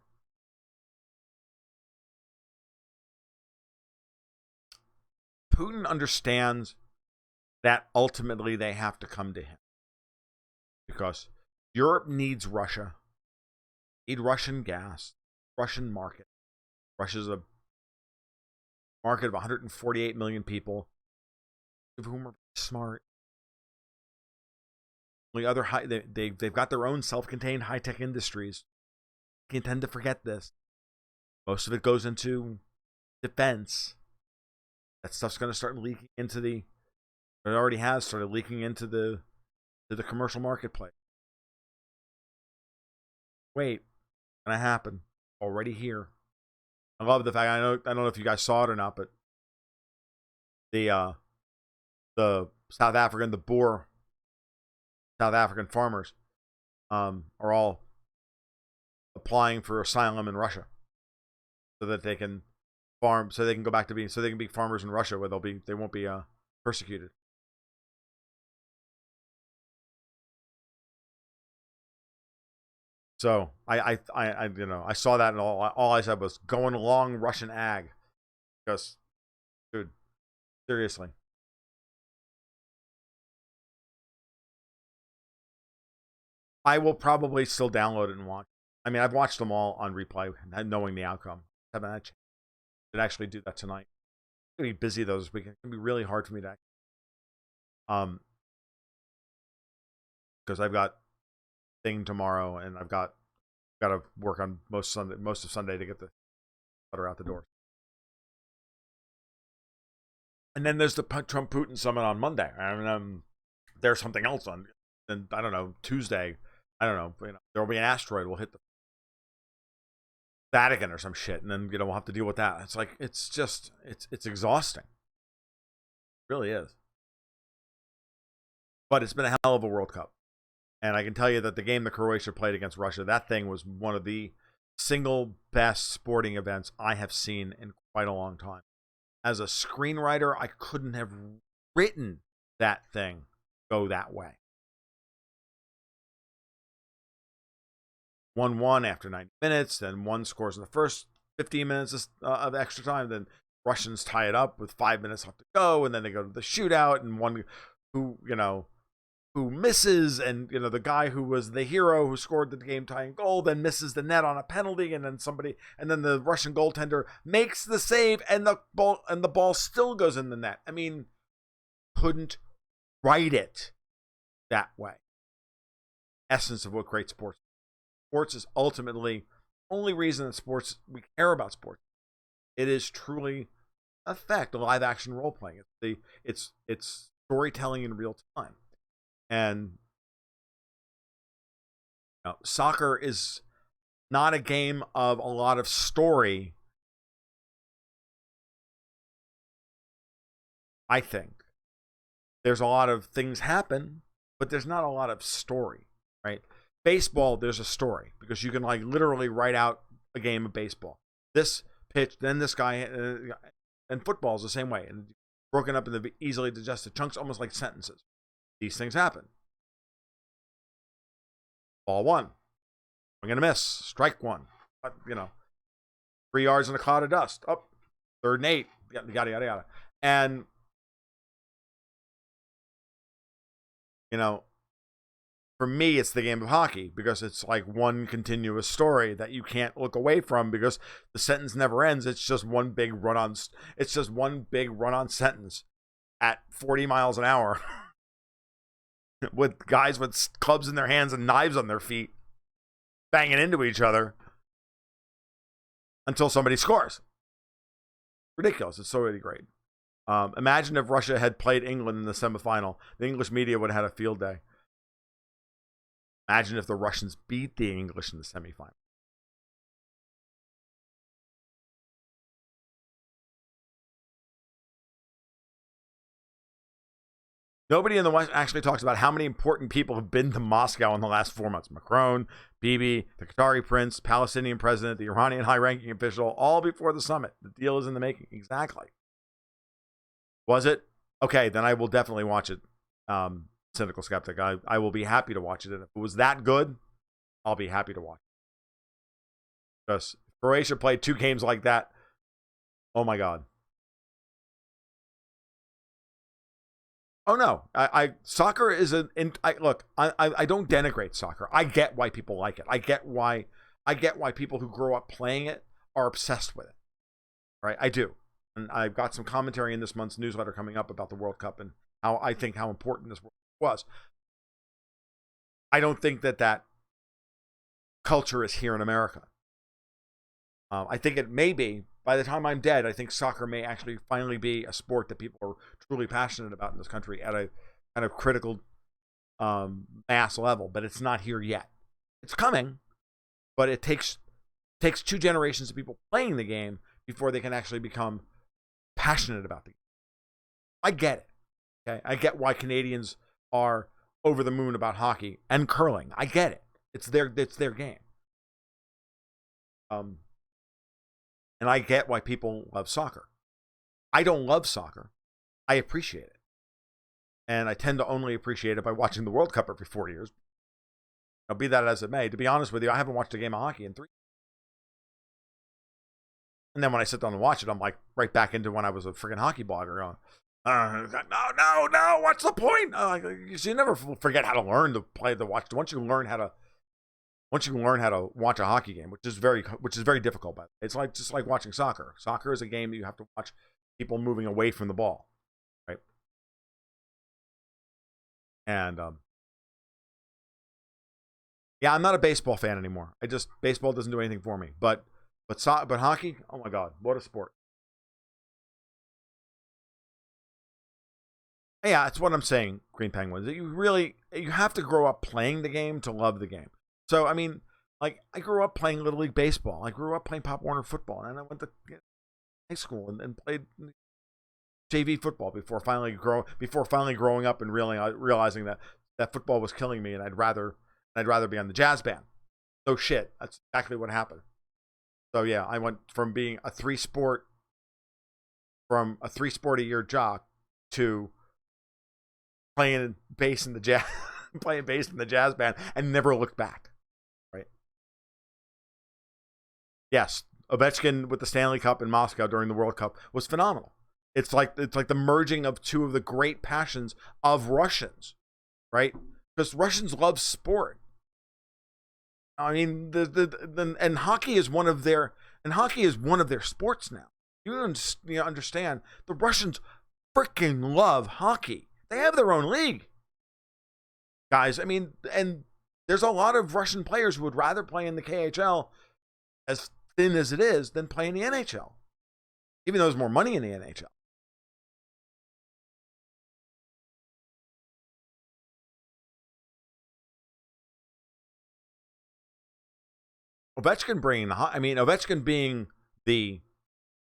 Putin understands that ultimately they have to come to him because Europe needs Russia. Need Russian gas, Russian market. Russia's a market of 148 million people, of whom are smart. The other they've got their own self-contained high-tech industries. You tend to forget this. Most of it goes into defense. That stuff's going to start leaking into it already has started leaking into the commercial marketplace. Wait, gonna happen. Already here. I love the fact, I don't know if you guys saw it or not, but the South African farmers are all applying for asylum in Russia so that they can farm, so they can go back to so they can be farmers in Russia where they won't be persecuted. So I saw that and all I said was going along Russian ag, because, dude, seriously. I will probably still download it and watch. I mean, I've watched them all on replay, knowing the outcome. I haven't had a chance to actually do that tonight. I'm gonna be busy though this weekend. It's gonna be really hard for me to because I've got thing tomorrow and I've got to work on most of Sunday to get the butter out the door. And then there's the Trump Putin summit on Monday. And there's something else on, and I don't know, Tuesday. I don't know. There'll be an asteroid will hit the Vatican or some shit, and then we'll have to deal with that. It's like it's exhausting. It really is. But it's been a hell of a World Cup. And I can tell you that the game that Croatia played against Russia, that thing was one of the single best sporting events I have seen in quite a long time. As a screenwriter, I couldn't have written that thing go that way. 1-1 after 90 minutes. Then one scores in the first 15 minutes of extra time. Then Russians tie it up with 5 minutes left to go, and then they go to the shootout, and one who misses, and the guy who was the hero who scored the game tying goal then misses the net on a penalty, and then the Russian goaltender makes the save, and the ball still goes in the net. I mean, couldn't write it that way. Essence of what great sports. Sports is ultimately the only reason that we care about sports. It is truly a live action role playing. It's storytelling in real time. And soccer is not a game of a lot of story, I think. There's a lot of things happen, but there's not a lot of story, right? Baseball, there's a story because you can literally write out a game of baseball. This pitch, then this guy, and football is the same way, and broken up into easily digested chunks, almost like sentences. These things happen. Ball one. I'm going to miss. Strike one. 3 yards in a cloud of dust. Up. 3rd and 8. Yada, yada, yada. And, for me, it's the game of hockey because it's like one continuous story that you can't look away from because the sentence never ends. It's just one big run-on. It's just one big run-on sentence at 40 miles an hour. With guys with clubs in their hands and knives on their feet banging into each other until somebody scores. Ridiculous. It's so really great. Imagine if Russia had played England in the semifinal. The English media would have had a field day. Imagine if the Russians beat the English in the semifinal. Nobody in the West actually talks about how many important people have been to Moscow in the last 4 months. Macron, Bibi, the Qatari prince, Palestinian president, the Iranian high-ranking official, all before the summit. The deal is in the making. Exactly. Was it? Okay, then I will definitely watch it. Cynical skeptic. I will be happy to watch it. And if it was that good, I'll be happy to watch it. Because Croatia played 2 games like that. Oh my God. Oh no, soccer is look. I don't denigrate soccer. I get why people like it. I get why people who grow up playing it are obsessed with it. Right, I do, and I've got some commentary in this month's newsletter coming up about the World Cup and how important this was. I don't think that culture is here in America. I think it may be. By the time I'm dead, I think soccer may actually finally be a sport that people are truly passionate about in this country at a kind of critical mass level, but it's not here yet. It's coming, but it takes 2 generations of people playing the game before they can actually become passionate about the game. I get it. Okay? I get why Canadians are over the moon about hockey and curling. I get it. It's their game. And I get why people love soccer. I don't love soccer. I appreciate it. And I tend to only appreciate it by watching the World Cup every 4 years. Now, be that as it may, to be honest with you, I haven't watched a game of hockey in 3 years. And then when I sit down and watch it, I'm like right back into when I was a freaking hockey blogger. No, what's the point? You never forget how to learn to play the watch. Once you learn how to watch a hockey game, which is very difficult, but it's just like watching soccer. Soccer is a game that you have to watch people moving away from the ball, right? And yeah, I'm not a baseball fan anymore. Baseball doesn't do anything for me. But hockey, oh my God, what a sport! Yeah, that's what I'm saying, Green Penguins. You have to grow up playing the game to love the game. So, I mean, I grew up playing Little League Baseball. I grew up playing Pop Warner football. And I went to high school and played JV football before finally growing up and realizing that football was killing me and I'd rather be on the jazz band. No shit. That's exactly what happened. So, yeah, I went from being a 3-sport a year jock to playing bass in the jazz band and never looked back. Right? Yes, Ovechkin with the Stanley Cup in Moscow during the World Cup was phenomenal. It's like the merging of two of the great passions of Russians, right? Because Russians love sport. I mean, and hockey is one of their sports now. You understand? The Russians freaking love hockey. They have their own league, guys. I mean, and there's a lot of Russian players who would rather play in the KHL, as thin as it is, than play in the NHL, even though there's more money in the NHL. Ovechkin being the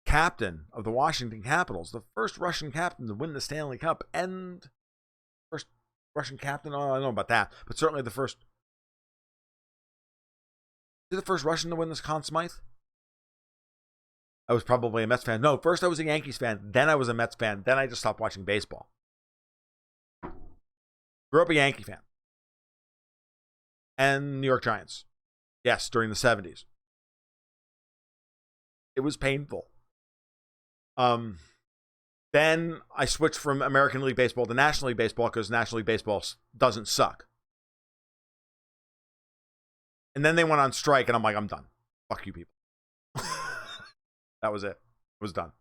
captain of the Washington Capitals, the first Russian captain to win the Stanley Cup, and first Russian captain, I don't know about that, but certainly the first Russian to win this Conn Smythe? I was probably a Mets fan. No, first I was a Yankees fan, then I was a Mets fan, then I just stopped watching baseball. Grew up a Yankee fan. And New York Giants. Yes, during the 70s. It was painful. Then I switched from American League Baseball to National League Baseball because National League Baseball doesn't suck. And then they went on strike, and I'm like, I'm done. Fuck you people. That was it. It was done.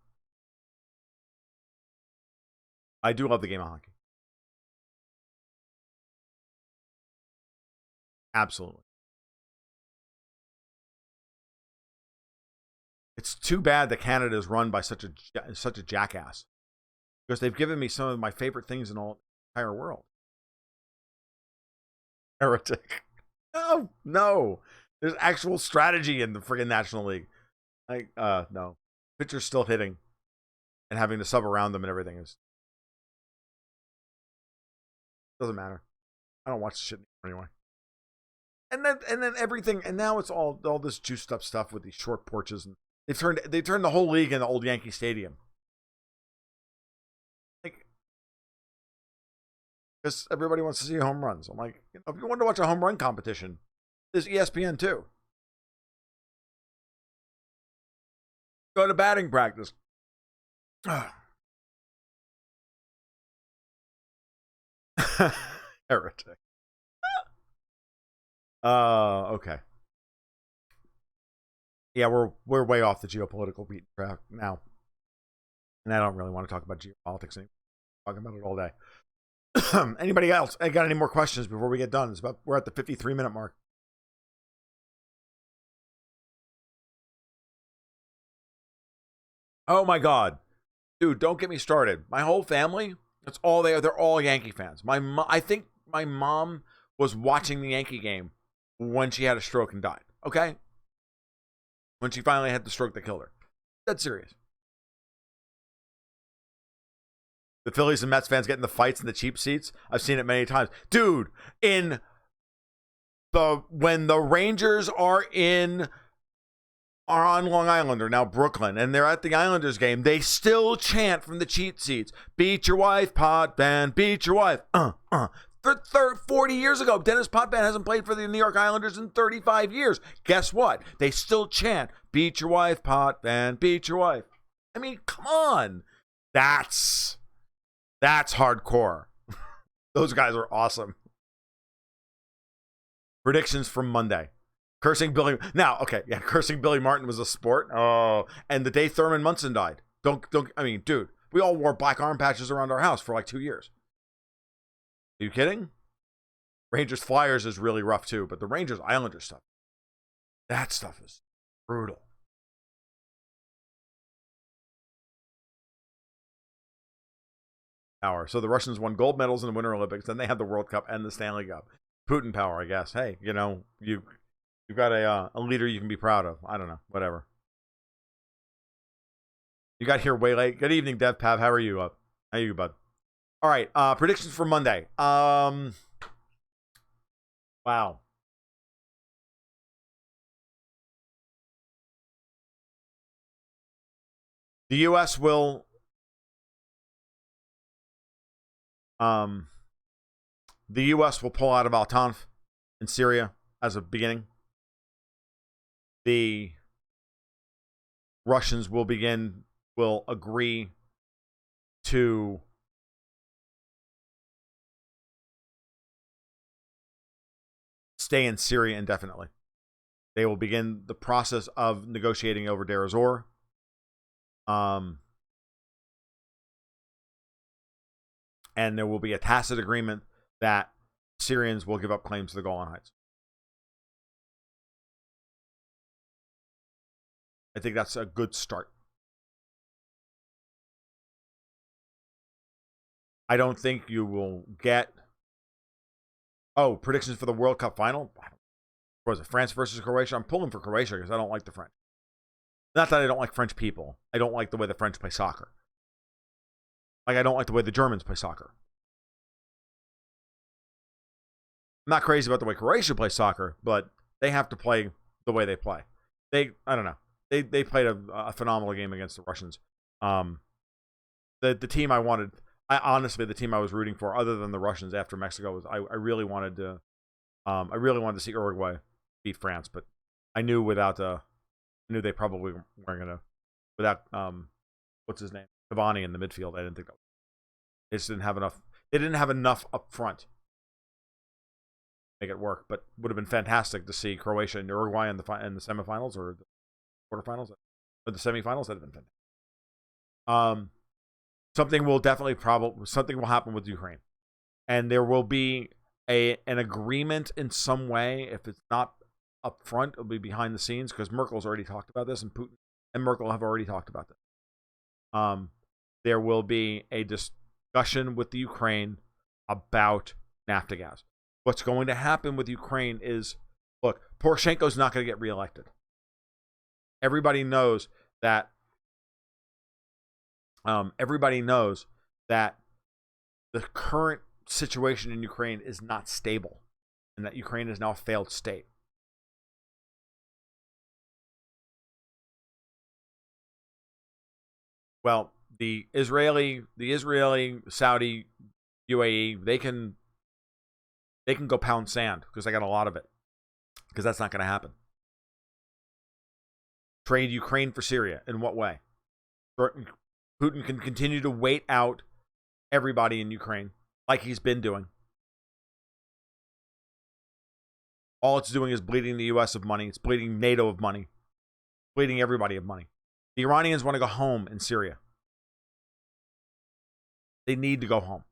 I do love the game of hockey. Absolutely. It's too bad that Canada is run by such a jackass, because they've given me some of my favorite things in all the entire world. Heretic. Oh, no. There's actual strategy in the friggin' National League. No. Pitchers still hitting and having to sub around them and everything doesn't matter. I don't watch shit anyway. And then everything, and now it's all this juiced up stuff with these short porches, and they turned the whole league into old Yankee Stadium. Like, because everybody wants to see home runs. I'm like, if you want to watch a home run competition, there's ESPN too. Go to batting practice. Heretic. Okay. Yeah, we're way off the geopolitical beat track now, and I don't really want to talk about geopolitics anymore. I'm talking about it all day. Anybody else? I got any more questions before we get done? We're at the 53-minute mark. Oh my God, dude! Don't get me started. My whole family, that's all they are. They're all Yankee fans. I think my mom was watching the Yankee game when she had a stroke and died. Okay, when she finally had the stroke that killed her. That's serious. The Phillies and Mets fans getting the fights in the cheap seats. I've seen it many times, dude. When the Rangers are on Long Island, or now Brooklyn, and they're at the Islanders game, they still chant from the cheap seats, "Beat your wife, Potvin, beat your wife." 40 years ago, Dennis Potvin hasn't played for the New York Islanders in 35 years. Guess what? They still chant, "Beat your wife, Potvin, beat your wife." I mean, come on. That's hardcore. Those guys are awesome. Predictions from Monday. Cursing Billy. Now, okay, yeah, cursing Billy Martin was a sport. Oh, and the day Thurman Munson died. I mean, dude, we all wore black arm patches around our house for like 2 years. Are you kidding? Rangers Flyers is really rough too, but the Rangers Islanders stuff, that stuff is brutal. Power. So the Russians won gold medals in the Winter Olympics, then they had the World Cup and the Stanley Cup. Putin power, I guess. Hey, you've got a leader you can be proud of. I don't know, whatever. You got here way late. Good evening, Dev Pav. How are you? How are you, bud? All right, predictions for Monday. Wow. The U.S. will pull out of Al-Tanf in Syria as a beginning. The Russians will agree to stay in Syria indefinitely. They will begin the process of negotiating over Deir ez-Zor. And there will be a tacit agreement that Syrians will give up claims to the Golan Heights. I think that's a good start. I don't think you will get... Oh, predictions for the World Cup final? What was it, France versus Croatia? I'm pulling for Croatia because I don't like the French. Not that I don't like French people. I don't like the way the French play soccer. Like, I don't like the way the Germans play soccer. I'm not crazy about the way Croatia plays soccer, but they have to play the way they play. I don't know. They played a phenomenal game against the Russians. The team I wanted... honestly, the team I was rooting for, other than the Russians after Mexico, was I really wanted to see Uruguay beat France, but I knew they probably weren't gonna without what's his name, Cavani in the midfield. I didn't think they just didn't have enough. They didn't have enough up front to make it work. But would have been fantastic to see Croatia and Uruguay in the semifinals or the quarterfinals or the semifinals. That'd have been fantastic. Something will happen with Ukraine, and there will be an agreement in some way. If it's not up front, it'll be behind the scenes, because Merkel's already talked about this, and Putin and Merkel have already talked about this. There will be a discussion with the Ukraine about Naftogaz. What's going to happen with Ukraine is, look, Poroshenko's not going to get reelected. Everybody knows that. Everybody knows that the current situation in Ukraine is not stable, and that Ukraine is now a failed state. Well, the Israeli, Saudi, UAE, they can go pound sand because they got a lot of it, because that's not going to happen. Trade Ukraine for Syria. In what way? Putin can continue to wait out everybody in Ukraine like he's been doing. All it's doing is bleeding the US of money. It's bleeding NATO of money. Bleeding everybody of money. The Iranians want to go home in Syria. They need to go home.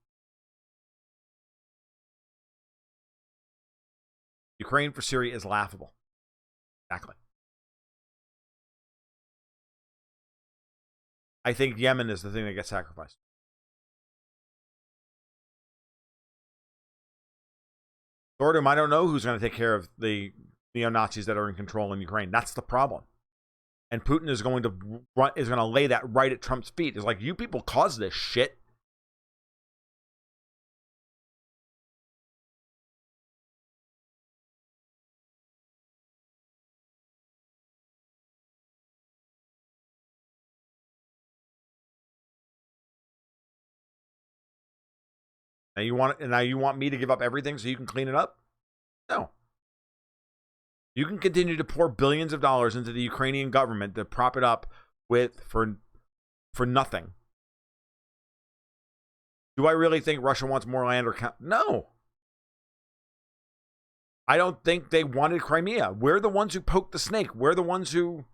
Ukraine for Syria is laughable. Exactly. I think Yemen is the thing that gets sacrificed. Sordom, I don't know who's going to take care of the neo-Nazis that are in control in Ukraine. That's the problem. And Putin is going to lay that right at Trump's feet. It's like, you people caused this shit. Now you want me to give up everything so you can clean it up? No. You can continue to pour billions of dollars into the Ukrainian government to prop it up for nothing. Do I really think Russia wants more land or no. I don't think they wanted Crimea. We're the ones who poked the snake. We're the ones who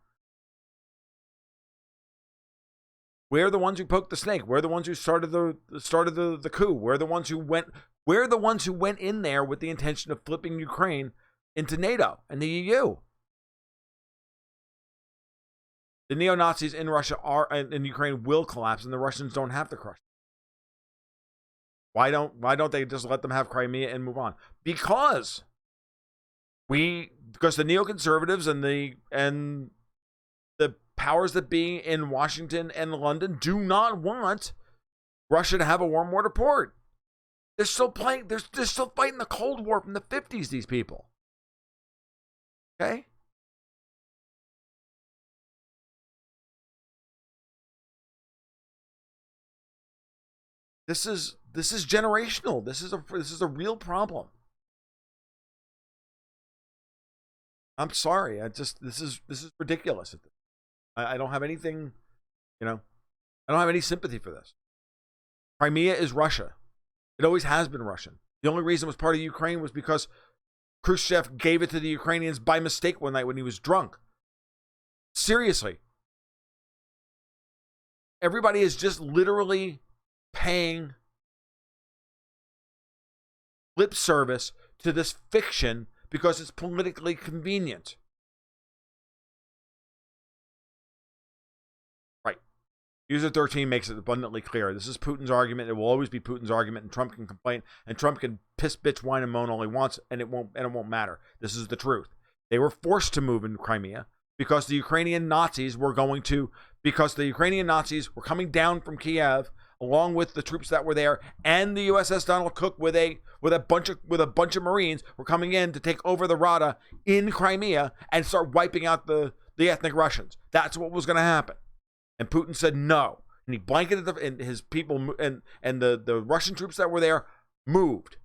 poked the snake. We're the ones who started the coup. We're the ones who went in there with the intention of flipping Ukraine into NATO and the EU. The neo-Nazis in Russia in Ukraine will collapse, and the Russians don't have to crush. Why don't they just let them have Crimea and move on? Because the neoconservatives and the powers that be in Washington and London do not want Russia to have a warm water port. They're still fighting the Cold War from the 50s, these people. Okay? This is generational. This is a real problem. I'm sorry. This is ridiculous. I don't have anything, you know, I don't have any sympathy for this. Crimea is Russia. It always has been Russian. The only reason it was part of Ukraine was because Khrushchev gave it to the Ukrainians by mistake one night when he was drunk. Seriously. Everybody is just literally paying lip service to this fiction because it's politically convenient. Right. User 13 makes it abundantly clear. This is Putin's argument. It will always be Putin's argument, and Trump can complain, and Trump can piss, bitch, whine, and moan all he wants, and it won't matter. This is the truth. They were forced to move in Crimea because the Ukrainian Nazis were coming down from Kiev along with the troops that were there, and the USS Donald Cook with a bunch of Marines were coming in to take over the Rada in Crimea and start wiping out the ethnic Russians. That's what was going to happen. And Putin said no, and he blanketed and his people, and the Russian troops that were there moved,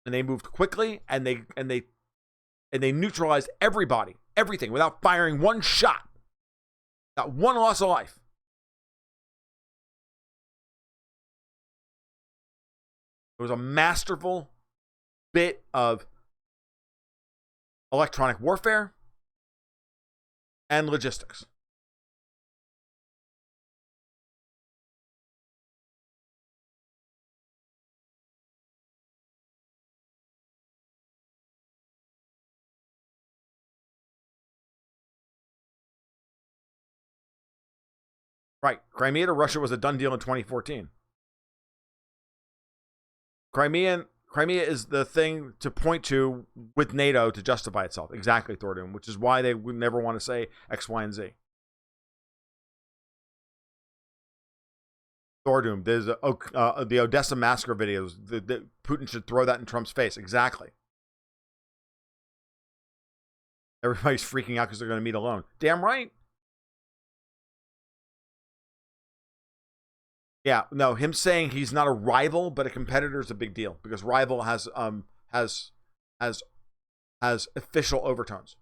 and they moved quickly, and they neutralized everything without firing one shot, not one loss of life. It was a masterful bit of electronic warfare and logistics. Right. Crimea to Russia was a done deal in 2014. Crimea is the thing to point to with NATO to justify itself. Exactly, Thordoom, which is why they would never want to say X, Y, and Z. Thordoom, there's the Odessa massacre videos. Putin should throw that in Trump's face. Exactly. Everybody's freaking out because they're going to meet alone. Damn right. Yeah, no, him saying he's not a rival but a competitor is a big deal because rival has official overtones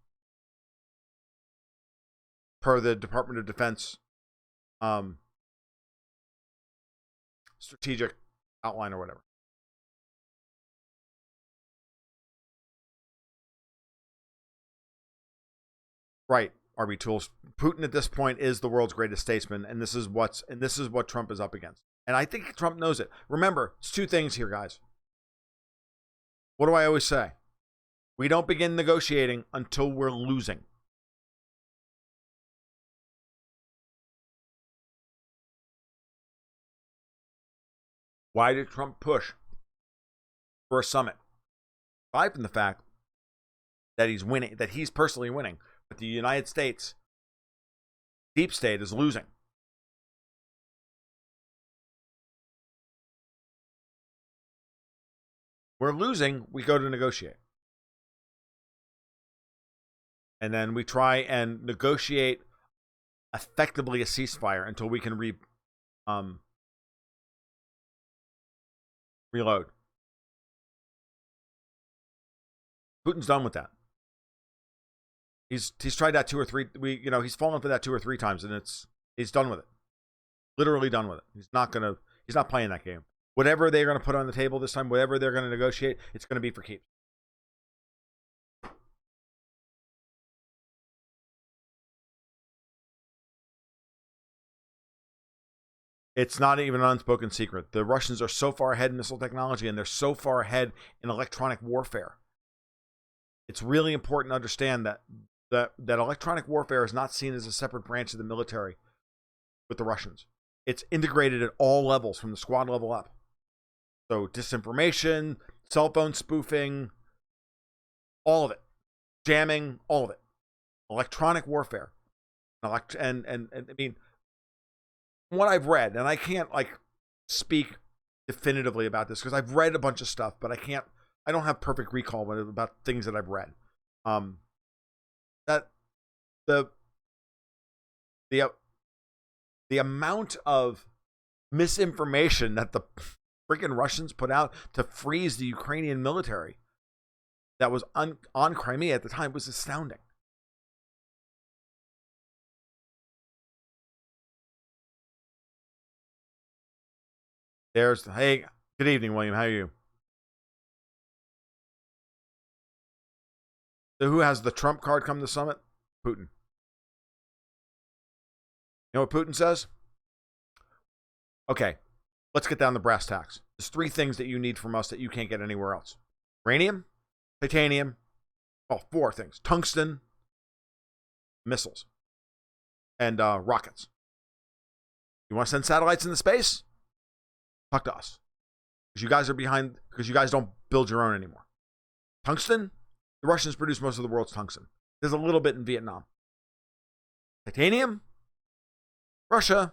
per the Department of Defense strategic outline or whatever. Right. RB Tools. Putin at this point is the world's greatest statesman, and this is what Trump is up against. And I think Trump knows it. Remember, it's two things here, guys. What do I always say? We don't begin negotiating until we're losing. Why did Trump push for a summit? Aside from the fact that he's winning, that he's personally winning, but the United States deep state is losing. We're losing, we go to negotiate. And then we try and negotiate effectively a ceasefire until we can reload. Putin's done with that. He's tried that two or three. He's fallen for that 2 or 3 times, and he's done with it. Literally done with it. He's not playing that game. Whatever they're gonna put on the table this time, whatever they're gonna negotiate, it's gonna be for keeps. It's not even an unspoken secret. The Russians are so far ahead in missile technology, and they're so far ahead in electronic warfare. It's really important to understand that electronic warfare is not seen as a separate branch of the military with the Russians. It's integrated at all levels from the squad level up. So disinformation, cell phone spoofing, all of it. Jamming, all of it. Electronic warfare. And I mean, what I've read, and I can't speak definitively about this because I've read a bunch of stuff, but I don't have perfect recall about things that I've read. That the amount of misinformation that the freaking Russians put out to freeze the Ukrainian military that was on Crimea at the time was astounding. Hey, good evening, William. How are you? So who has the Trump card come to summit? Putin. You know what Putin says? Okay, let's get down to brass tacks. There's 3 things that you need from us that you can't get anywhere else. Uranium, titanium, 4 things. Tungsten, missiles, and rockets. You want to send satellites into space? Talk to us. Because you guys are behind, because you guys don't build your own anymore. Tungsten, the Russians produce most of the world's tungsten. There's a little bit in Vietnam. Titanium, Russia.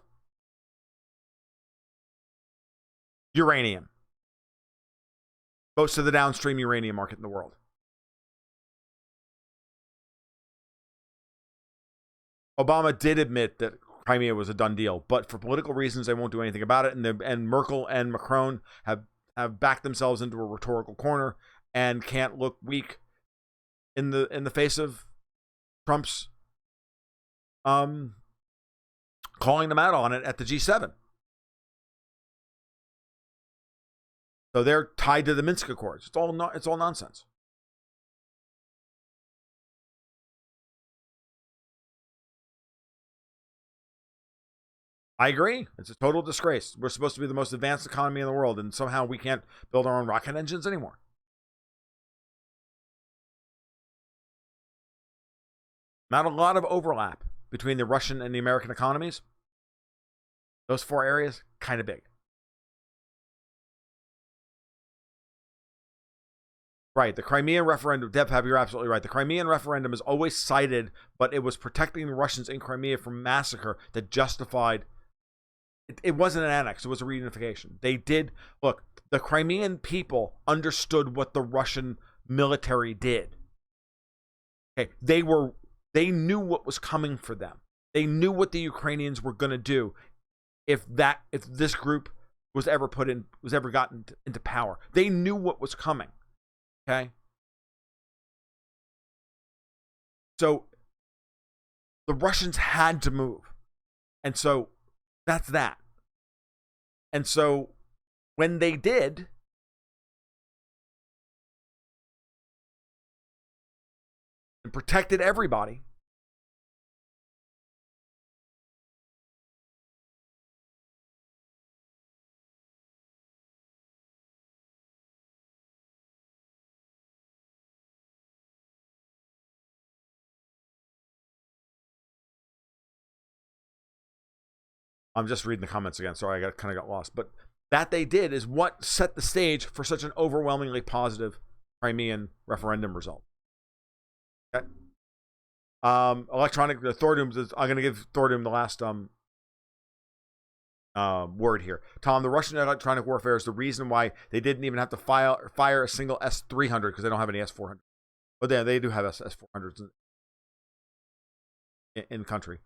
Uranium. Most of the downstream uranium market in the world. Obama did admit that Crimea was a done deal, but for political reasons, they won't do anything about it. And Merkel and Macron have backed themselves into a rhetorical corner and can't look weak in the face of Trump's calling them out on it at the G7. So they're tied to the Minsk Accords. It's all nonsense. I agree. It's a total disgrace. We're supposed to be the most advanced economy in the world, and somehow we can't build our own rocket engines anymore. Not a lot of overlap between the Russian and the American economies. Those 4 areas, kind of big. Right, the Crimean referendum, Deb, you're absolutely right. The Crimean referendum is always cited, but it was protecting the Russians in Crimea from massacre that justified. It wasn't an annex, it was a reunification. They did, look, the Crimean people understood what the Russian military did. Okay, they knew what was coming for them. They knew what the Ukrainians were going to do if this group was ever gotten into power. They knew what was coming. Okay? So the Russians had to move. And so that's that. And so when they did, and protected everybody, I'm just reading the comments again. Sorry, I kind of got lost. But that they did is what set the stage for such an overwhelmingly positive Crimean referendum result. Okay. Electronic Thordoom. I'm going to give Thordoom the last word here. Tom, the Russian electronic warfare is the reason why they didn't even have to fire a single S-300 because they don't have any S-400. But they do have S-400s in country.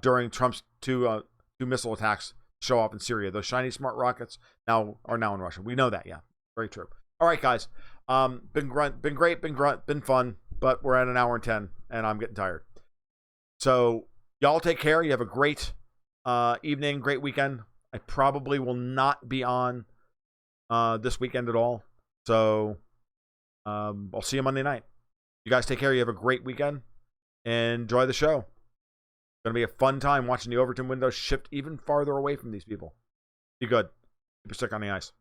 During Trump's two missile attacks show up in Syria. Those shiny smart rockets are now in Russia. We know that, yeah. Very true. All right, guys. Been great, been fun, but we're at 1 hour and 10, and I'm getting tired. So y'all take care. You have a great evening, great weekend. I probably will not be on this weekend at all. So I'll see you Monday night. You guys take care. You have a great weekend. Enjoy the show. It's going to be a fun time watching the Overton window shift even farther away from these people. Be good. Keep your stick on the ice.